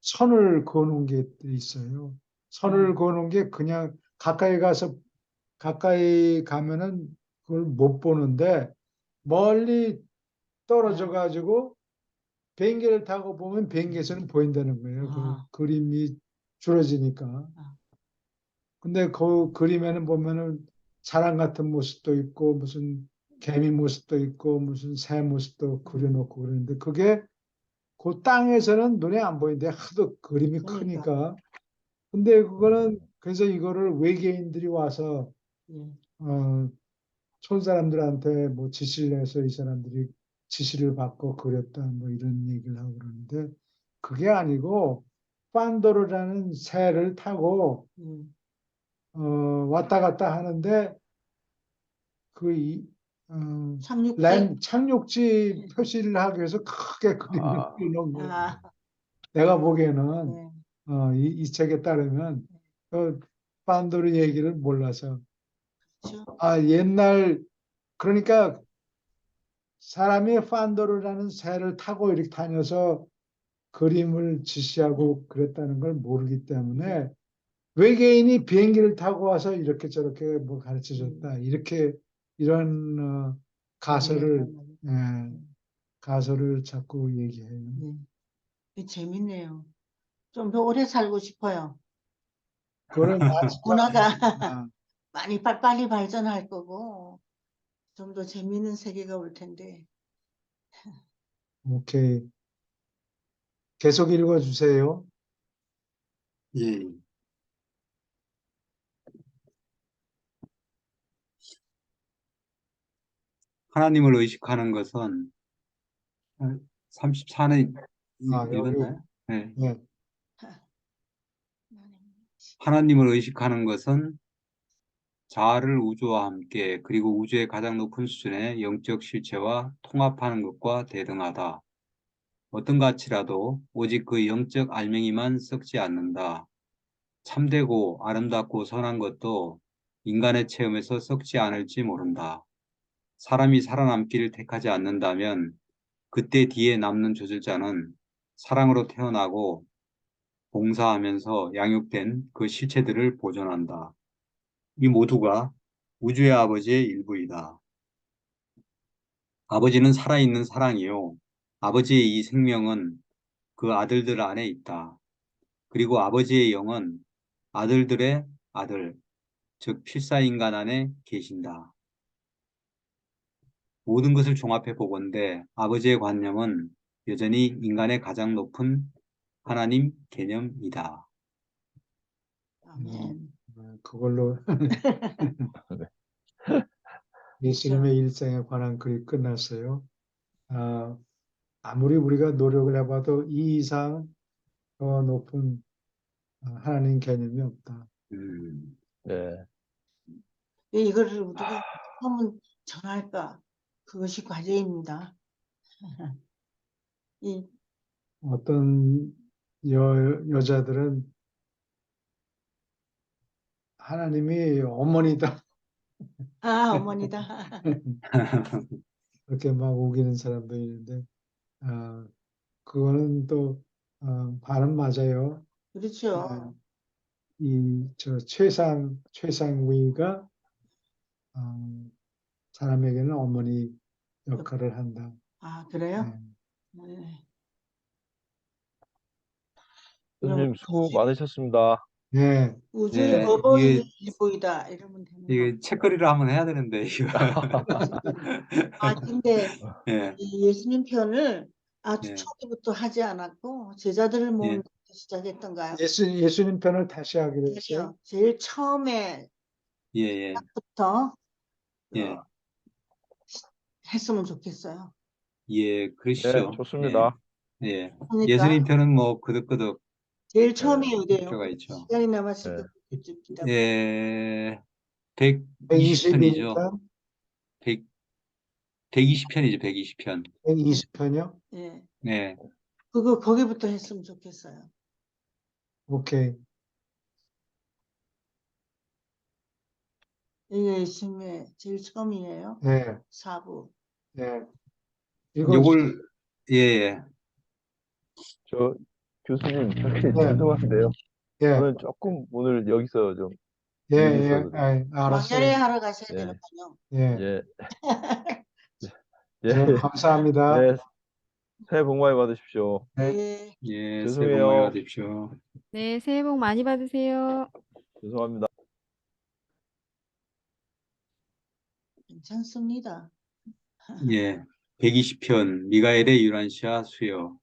선을 그어놓은 게 있어요. 선을 그어놓은 게 그냥 가까이 가면은 그걸 못 보는데 멀리 떨어져 가지고 비행기를 타고 보면 비행기에서는 보인다는 거예요. 그 아. 그림이 줄어지니까. 아. 근데 그 그림에는 보면은 사람 같은 모습도 있고 무슨 개미 모습도 있고 무슨 새 모습도 그려놓고 그러는데 그게 그 땅에서는 눈에 안 보이는데 하도 그림이 그러니까. 크니까. 근데 그거는 그래서 이거를 외계인들이 와서 예. 촌 사람들한테 뭐 지시를 해서 이 사람들이 지시를 받고 그렸다 뭐 이런 얘기를 하고 그러는데 그게 아니고 판도르라는 새를 타고 음. 왔다 갔다 하는데 그 착륙지. 착륙지 표시를 하기 위해서 크게 그림을 아. 그려놓은 거예요. 아. 내가 보기에는 네. 이 책에 따르면 그 판도르 얘기를 몰라서 그렇죠. 옛날 그러니까 사람이 판도르라는 새를 타고 이렇게 다녀서 그림을 지시하고 그랬다는 걸 모르기 때문에 외계인이 비행기를 타고 와서 이렇게 저렇게 뭐 가르쳐 줬다. 이렇게 이런 가설을 예, 가설을 자꾸 얘기해요. 네. 재밌네요. 좀 더 오래 살고 싶어요. 그거는 나중에 문화가 아, 많이 빨리 발전할 거고 좀 더 재미있는 세계가 올 텐데. 오케이. 계속 읽어주세요. 예. 하나님을 의식하는 것은 34는 여기 읽었나요? 네. 예, 하나님을 의식하는 것은 자아를 우주와 함께 그리고 우주의 가장 높은 수준의 영적 실체와 통합하는 것과 대등하다. 어떤 가치라도 오직 그 영적 알맹이만 썩지 않는다. 참되고 아름답고 선한 것도 인간의 체험에서 썩지 않을지 모른다. 사람이 살아남기를 택하지 않는다면 그때 뒤에 남는 저술자는 사랑으로 태어나고 봉사하면서 양육된 그 실체들을 보존한다. 이 모두가 우주의 아버지의 일부이다. 아버지는 살아있는 사랑이요. 아버지의 이 생명은 그 아들들 안에 있다. 그리고 아버지의 영은 아들들의 아들, 즉 필사인간 안에 계신다. 모든 것을 종합해 보건대 아버지의 관념은 여전히 인간의 가장 높은 하나님 개념이다. 아멘. 그걸로 예수님의 일생에 관한 글이 끝났어요. 아무리 우리가 노력을 해봐도 이 이상 더 높은 하나님 개념이 없다. 네. 이거를 우리가 한번 전할까? 그것이 과제입니다. 이 어떤 여자들은 하나님이 어머니다. 어머니다. 그렇게 막 우기는 사람도 있는데, 그거는 또, 발음 맞아요. 그렇죠. 최상위가, 사람에게는 어머니 역할을 한다. 그래요? 네. 네. 교수님 수고 많으셨습니다. 네. 우주의 네, 어버이 일보이다 이러면 되는 거. 이게 책거리를 한번 해야 되는데, 이거. 근데 예, 이 예수님 편을 아주 예, 초기부터 하지 않았고 제자들을 모은 예, 때 시작했던가요? 예수님 편을 다시 하기로 했어요. 아니요. 제일 처음에 예, 예, 부터 예, 했으면 좋겠어요. 예, 네, 그러시죠. 예, 좋습니다. 예. 그러니까 예수님 편은 뭐, 그득그득 제일 처음이에요. 필요가 이게요. 있죠. 시간이 남았으니까 네. 좀 기다려. 예, 122 120편이죠. 편, 120편이죠, 120편. 120편이요? 예. 네, 그거 거기부터 했으면 좋겠어요. 오케이. 이게 예수님의 제일 처음이에요. 네, 4부. 네. 읽어주세요. 요걸, 예, 예. 저 교수님 저기 네. 죄송한데요. 예, 저는 조금 오늘 여기서 좀 예, 일이 예, 있어서 좀 알았어요. 왕년에 하러 가셔야 예. 되는군요. 예. 예. 예, 네, 감사합니다. 예, 새해 복 많이 받으십시오. 네. 예, 새해 복 많이 죄송해요. 받으십시오. 네, 새해 복 많이 받으세요. 죄송합니다. 괜찮습니다. 예, 120편 미가엘의 유란시아 수요.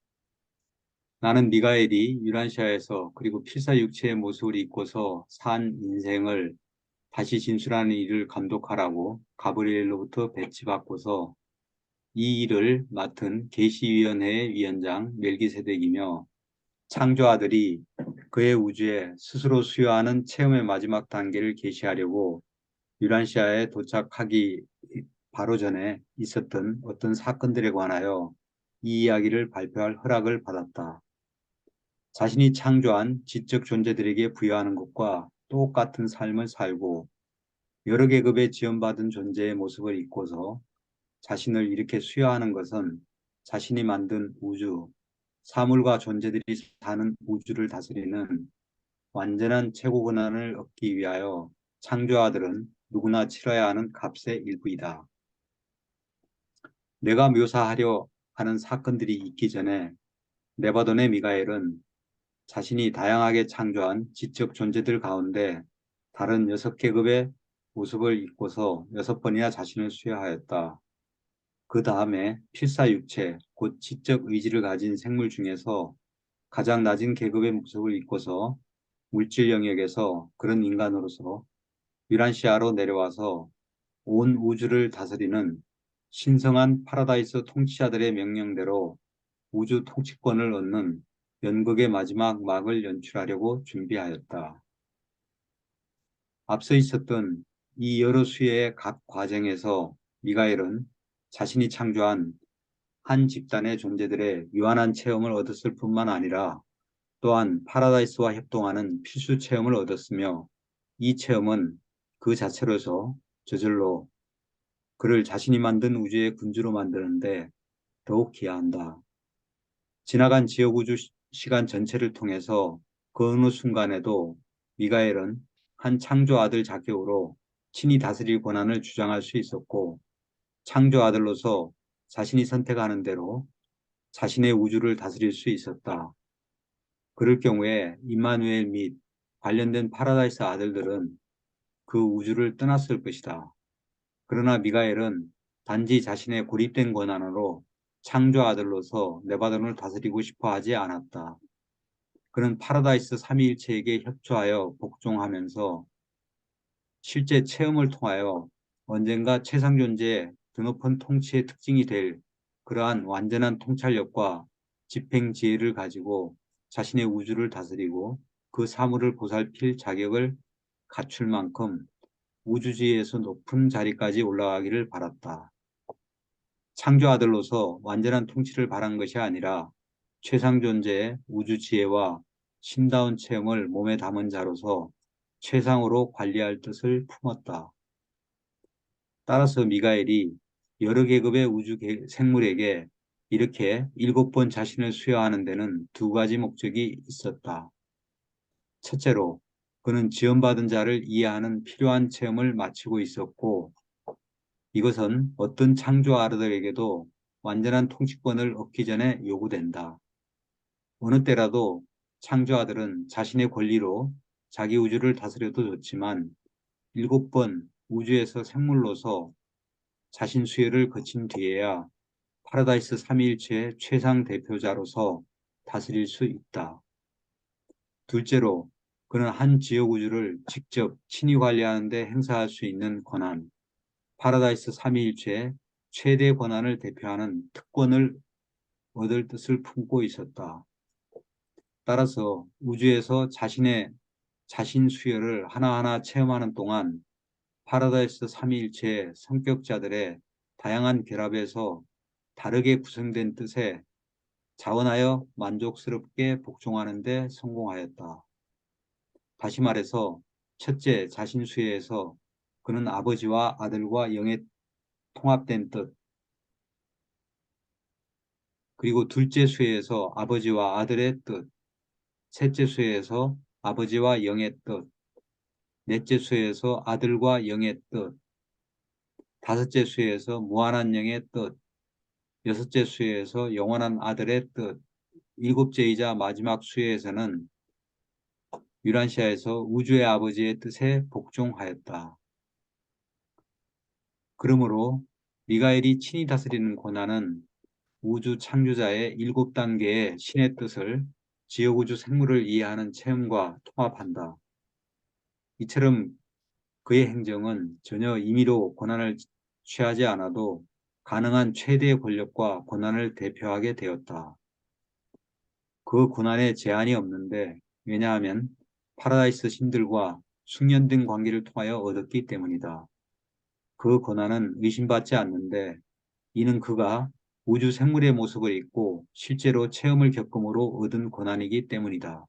나는 미가엘이 유란시아에서 그리고 필사육체의 모습을 입고서 산 인생을 다시 진술하는 일을 감독하라고 가브리엘로부터 배치받고서 이 일을 맡은 계시위원회의 위원장 멜기세덱이며 창조아들이 그의 우주에 스스로 수여하는 체험의 마지막 단계를 계시하려고 유란시아에 도착하기 바로 전에 있었던 어떤 사건들에 관하여 이 이야기를 발표할 허락을 받았다. 자신이 창조한 지적 존재들에게 부여하는 것과 똑같은 삶을 살고 여러 계급의 지원받은 존재의 모습을 입고서 자신을 이렇게 수여하는 것은 자신이 만든 우주, 사물과 존재들이 사는 우주를 다스리는 완전한 최고 권한을 얻기 위하여 창조아들은 누구나 치러야 하는 값의 일부이다. 내가 묘사하려 하는 사건들이 있기 전에 네바돈의 미가엘은 자신이 다양하게 창조한 지적 존재들 가운데 다른 6계급의 모습을 입고서 6번이나 자신을 수여하였다. 그 다음에 필사육체, 곧 지적 의지를 가진 생물 중에서 가장 낮은 계급의 모습을 입고서 물질 영역에서 그런 인간으로서 유란시아로 내려와서 온 우주를 다스리는 신성한 파라다이스 통치자들의 명령대로 우주 통치권을 얻는 연극의 마지막 막을 연출하려고 준비하였다. 앞서 있었던 이 여러 수의 각 과정에서 미가엘은 자신이 창조한 한 집단의 존재들의 유한한 체험을 얻었을 뿐만 아니라 또한 파라다이스와 협동하는 필수 체험을 얻었으며 이 체험은 그 자체로서 저절로 그를 자신이 만든 우주의 군주로 만드는데 더욱 기여한다. 지나간 지역우주 시간 전체를 통해서 그 어느 순간에도 미가엘은 한 창조 아들 자격으로 친히 다스릴 권한을 주장할 수 있었고 창조 아들로서 자신이 선택하는 대로 자신의 우주를 다스릴 수 있었다. 그럴 경우에 임마누엘 및 관련된 파라다이스 아들들은 그 우주를 떠났을 것이다. 그러나 미가엘은 단지 자신의 고립된 권한으로 창조 아들로서 네바돈을 다스리고 싶어 하지 않았다. 그는 파라다이스 삼위일체에게 협조하여 복종하면서 실제 체험을 통하여 언젠가 최상 존재의 드높은 통치의 특징이 될 그러한 완전한 통찰력과 집행 지혜를 가지고 자신의 우주를 다스리고 그 사물을 보살필 자격을 갖출 만큼 우주지혜에서 높은 자리까지 올라가기를 바랐다. 창조 아들로서 완전한 통치를 바란 것이 아니라 최상 존재의 우주 지혜와 신다운 체험을 몸에 담은 자로서 최상으로 관리할 뜻을 품었다. 따라서 미가엘이 여러 계급의 우주 생물에게 이렇게 7번 자신을 수여하는 데는 두 가지 목적이 있었다. 첫째로 그는 지원받은 자를 이해하는 필요한 체험을 마치고 있었고 이것은 어떤 창조 아르들에게도 완전한 통치권을 얻기 전에 요구된다. 어느 때라도 창조아들은 자신의 권리로 자기 우주를 다스려도 좋지만 7번 우주에서 생물로서 자신 수혈을 거친 뒤에야 파라다이스 삼위일체의 최상 대표자로서 다스릴 수 있다. 둘째로 그는 한 지역 우주를 직접 친히 관리하는 데 행사할 수 있는 권한, 파라다이스 삼위일체의 최대 권한을 대표하는 특권을 얻을 뜻을 품고 있었다. 따라서 우주에서 자신 수혈을 하나하나 체험하는 동안 파라다이스 삼위일체의 성격자들의 다양한 결합에서 다르게 구성된 뜻에 자원하여 만족스럽게 복종하는 데 성공하였다. 다시 말해서 첫째 자신 수혜에서 그는 아버지와 아들과 영의 통합된 뜻, 그리고 둘째 수혜에서 아버지와 아들의 뜻, 셋째 수혜에서 아버지와 영의 뜻, 넷째 수혜에서 아들과 영의 뜻, 다섯째 수혜에서 무한한 영의 뜻, 여섯째 수혜에서 영원한 아들의 뜻, 일곱째이자 마지막 수혜에서는 유란시아에서 우주의 아버지의 뜻에 복종하였다. 그러므로 미가엘이 친히 다스리는 고난은 우주 창조자의 7단계의 신의 뜻을 지옥우주 생물을 이해하는 체험과 통합한다. 이처럼 그의 행정은 전혀 임의로 고난을 취하지 않아도 가능한 최대의 권력과 고난을 대표하게 되었다. 그 고난에 제한이 없는데 왜냐하면 파라다이스 신들과 숙련된 관계를 통하여 얻었기 때문이다. 그 고난은 의심받지 않는데 이는 그가 우주 생물의 모습을 입고 실제로 체험을 겪음으로 얻은 고난이기 때문이다.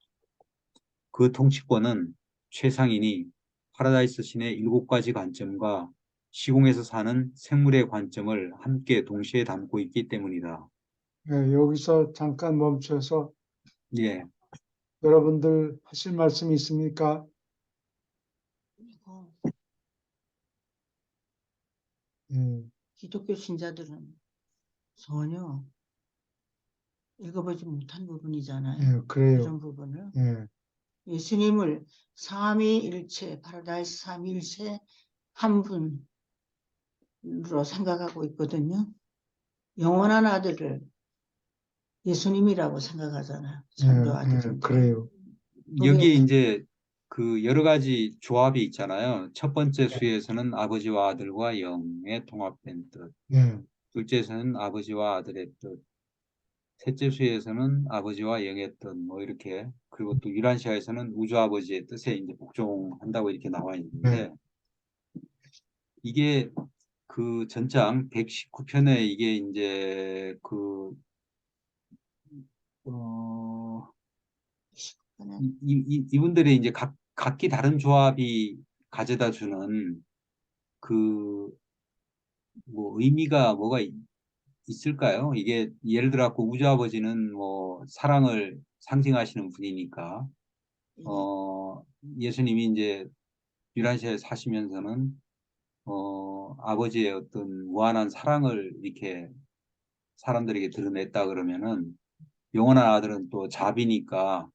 그 통치권은 최상인이 파라다이스 신의 7가지 관점과 시공에서 사는 생물의 관점을 함께 동시에 담고 있기 때문이다. 예, 여기서 잠깐 멈춰서 예, 여러분들 하실 말씀 있습니까? 그리고 예, 기독교 신자들은 전혀 읽어보지 못한 부분이잖아요. 예, 그래요. 이런 부분을. 예, 예수님을 삼위일체, 파라다이스 삼위일체 한 분으로 생각하고 있거든요. 영원한 아들을 예수님이라고 생각하잖아요. 창조 예, 아들인데. 그래요. 여기 그게 이제 그 여러 가지 조합이 있잖아요. 첫 번째 수에서는 아버지와 아들과 영의 통합된 뜻. 예, 둘째에서는 아버지와 아들의 뜻. 셋째 수에서는 아버지와 영의 뜻. 뭐 이렇게. 그리고 또 유란시아에서는 우주 아버지의 뜻에 이제 복종한다고 이렇게 나와 있는데 이게 그 전장 119편에 이게 이제 그 어, 이분들의 이제 각기 다른 조합이 가져다 주는 그 뭐 의미가 뭐가 있을까요? 이게 예를 들어 갖고 우주 아버지는 뭐 사랑을 상징하시는 분이니까 예수님이 이제 유란시아에 사시면서는 아버지의 어떤 무한한 사랑을 이렇게 사람들에게 드러냈다 그러면은 영원한 아들은 또 자비니까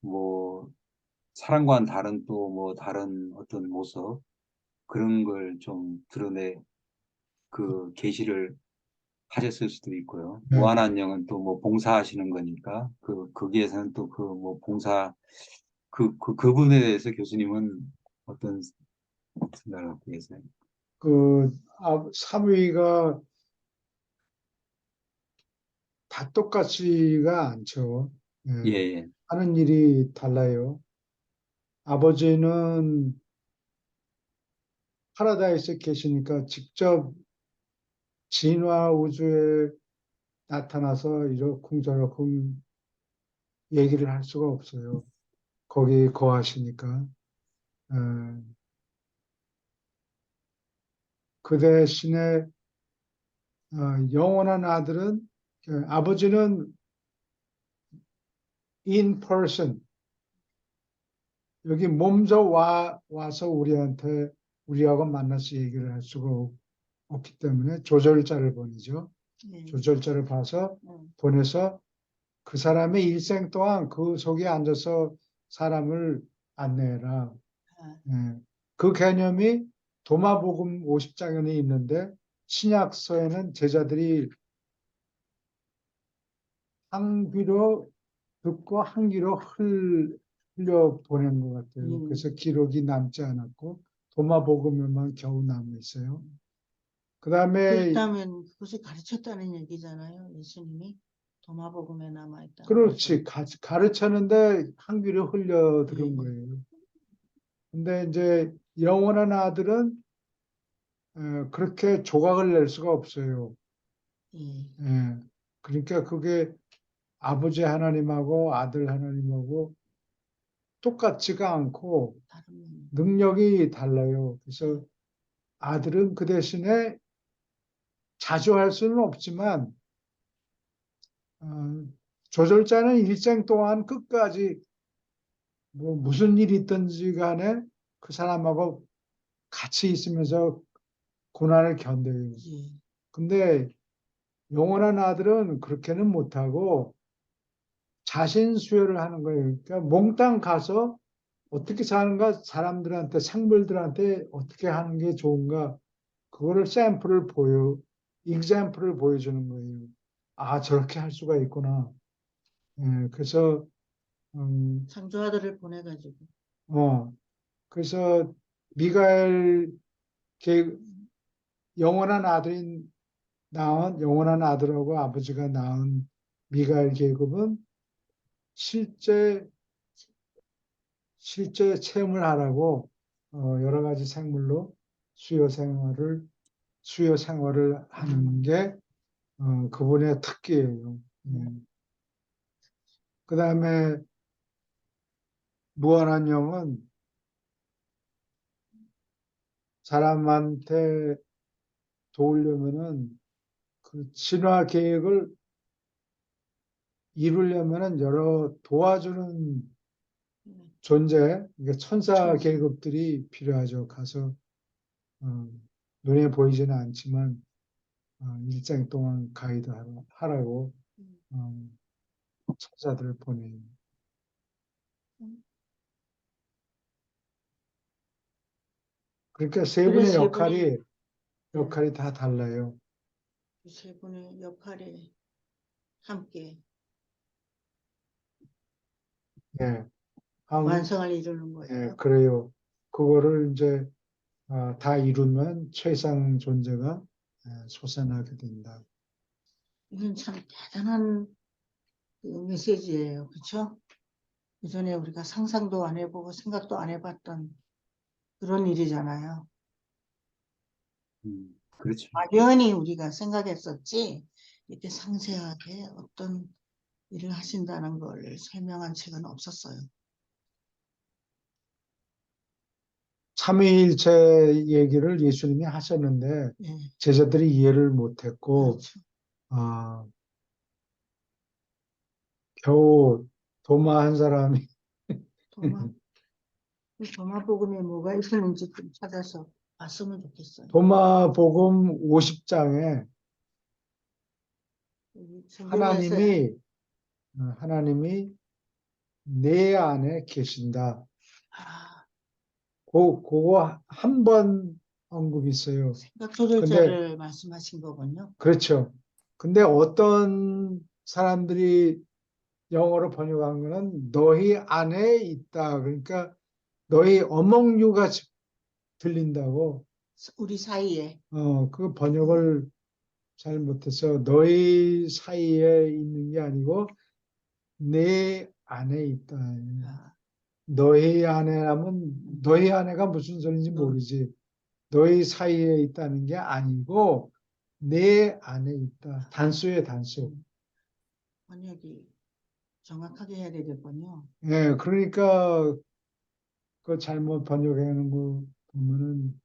뭐 사랑과는 다른 또 뭐 다른 어떤 모습 그런 걸 좀 드러내 그 계시를 하셨을 수도 있고요. 네. 무한한 영은 또 뭐 봉사하시는 거니까 거기에서는 또 그 뭐 봉사 그분에 대해서 교수님은 어떤 생각을 갖고 계세요? 삼위가 다 똑같지가 않죠. 예, 예, 예, 하는 일이 달라요. 아버지는 파라다이스에 계시니까 직접 진화 우주에 나타나서 이러쿵저러쿵 얘기를 할 수가 없어요. 거기 거하시니까. 예, 그 대신에 영원한 아들은 아버지는 in person 여기 몸져 와서 우리하고 만나서 얘기를 할 수가 없기 때문에 조절자를 보내죠. 네. 조절자를 봐서 보내서 그 사람의 일생 동안 그 속에 앉아서 사람을 안내해라. 예. 그 개념이 도마복음 50장에 있는데 신약서에는 제자들이 한 귀로 듣고 한 귀로 흘려 보낸 것 같아요. 그래서 기록이 남지 않았고 도마복음에만 겨우 남아 있어요. 그 다음에 그렇다면 그것을 가르쳤다는 얘기잖아요. 예수님이 도마복음에 남아있다는 그렇지 것은. 가르쳤는데 한 귀로 흘려 들은 예. 거예요. 근데 이제 영원한 아들은 그렇게 조각을 낼 수가 없어요. 예. 예. 그러니까 그게 아버지 하나님하고 아들 하나님하고 똑같지가 않고 다른 능력이 달라요. 그래서 아들은 그 대신에 자주 할 수는 없지만 조절자는 일생 동안 끝까지 뭐 무슨 일이 있든지 간에 그 사람하고 같이 있으면서 고난을 견뎌요. 예. 근데 영원한 아들은 그렇게는 못하고 자신 수혈을 하는 거예요. 그러니까 몽땅 가서 어떻게 사는가, 사람들한테, 생물들한테 어떻게 하는 게 좋은가, 그거를 example을 보여주는 거예요. 아, 저렇게 할 수가 있구나. 예, 그래서, 음, 창조 아들을 보내가지고. 어, 그래서 미가엘 계 영원한 아들인 영원한 아들하고 아버지가 낳은 미가엘 계급은 실제 체험을 하라고 여러 가지 생물로 수요 생활을 하는 게 그분의 특기예요. 예. 그다음에 무한한 영은 사람한테 도우려면은 그 진화 계획을 이루려면은 여러 도와주는 존재, 이게 천사 천사. 계급들이 필요하죠. 가서 어, 눈에 보이지는 않지만 일생 동안 가이드 하라고 어, 천사들을 보내요. 그러니까 세 그래 분의 세 분이 역할이 다 달라요. 그 세 분의 역할이 함께 예, 한, 완성을 이루는 예, 거예요. 그래요. 그거를 이제 다 이루면 최상 존재가 솟아나게 된다. 이건 참 대단한 그 메시지예요. 그렇죠? 그전에 우리가 상상도 안 해보고 생각도 안 해봤던 그런 일이잖아요. 그렇죠. 막연히 우리가 생각했었지 이렇게 상세하게 어떤 일을 하신다는 걸 설명한 책은 없었어요. 삼위일체 얘기를 예수님이 하셨는데 예, 제자들이 이해를 못했고 그렇죠. 겨우 도마 한 사람이 도마, 이 도마복음에 뭐가 있었는지 좀 찾아서 봤으면 좋겠어요. 도마복음 50장에 성경에서 하나님이 내 안에 계신다. 아, 그거 한 번 언급이 있어요. 생각 근데 조절자를 말씀하신 거군요. 그렇죠. 근데 어떤 사람들이 영어로 번역한 거는 너희 안에 있다. 그러니까 너희 among you 같이 들린다고. 우리 사이에. 그 번역을 잘 못해서 너희 사이에 있는 게 아니고 내 안에 있다. 아, 너희 안에라면 너희 안에가 무슨 소리인지 모르지. 너희 사이에 있다는 게 아니고 내 안에 있다. 단수의 단수. 번역이 정확하게 해야 되겠군요. 예, 그러니까 그 잘못 번역하는 거 보면은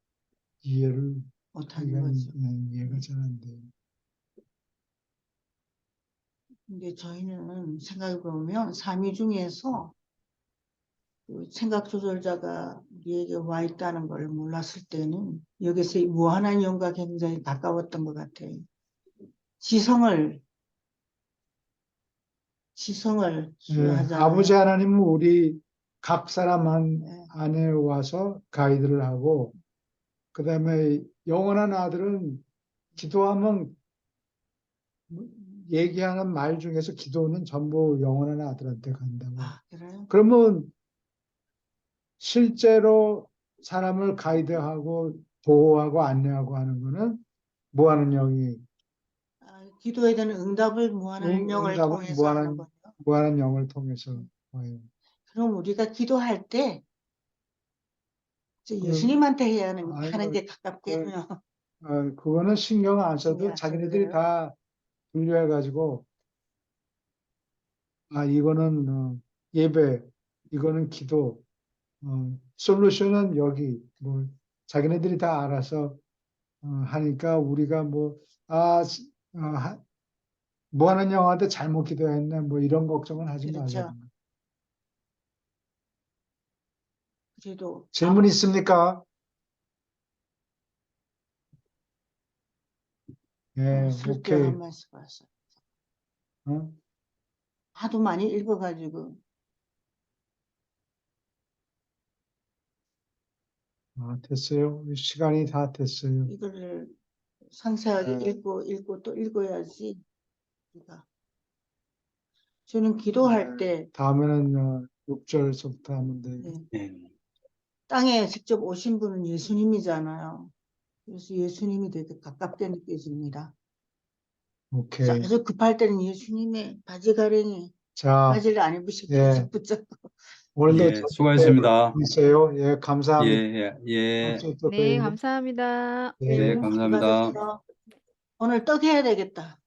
이해를 못하는 하기가 거죠. 이해가 잘 안 돼요. 근데 저희는 생각해보면 삼위 중에서 그 생각 조절자가 우리에게 와 있다는 걸 몰랐을 때는 여기서 이 무한한 영과 굉장히 가까웠던 것 같아요. 지성을 예, 수여하잖아요. 아버지 하나님은 우리 각 사람 예, 안에 와서 가이드를 하고 그다음에 영원한 아들은 기도하면 얘기하는 말 중에서 기도는 전부 영원한 아들한테 간다고. 아, 그래요? 그러면 실제로 사람을 가이드하고 보호하고 안내하고 하는 거는 무한한 영이 아, 기도에 대한 응답을 무한한 영을 응답은 통해서 하는군요. 무한한 영을 통해서 와요. 그럼 우리가 기도할 때 이제 그, 예수님한테 해야 하는 아니요, 게 가깝겠네요. 그거는 신경 안 신경 써도 안 써도 자기네들이 돼요? 다 분류해가지고 이거는 예배, 이거는 기도, 솔루션은 여기 뭐 자기네들이 다 알아서 하니까 우리가 무한한 영한테 잘못 기도했네 뭐 이런 걱정은 하지 말라고. 그렇죠. 그래도 질문 있습니까? 예, 설교 오케이. 하면서 봤어요. 어? 하도 많이 읽어가지고 아, 됐어요. 시간이 다 됐어요. 이거를 상세하게 네. 읽고 또 읽어야지. 우리가. 저는 기도할 때 다음에는 6절서부터 하면 돼요. 예, 예. 땅에 직접 오신 분은 예수님이잖아요. 그래서 예수님이 되게 가깝게 느껴집니다. 그래서 오케이. 아주 급할 때는 예수님의 바지 가랭이 자, 바지를 안 입으시고 예. 계속 붙잡고 오늘도 예, 수고하셨습니다. 있어요. 예, 예, 감사합니다. 예, 예, 또 네, 봬요. 감사합니다. 예, 예. 감사합니다. 받으세요. 오늘 떡 해야 되겠다.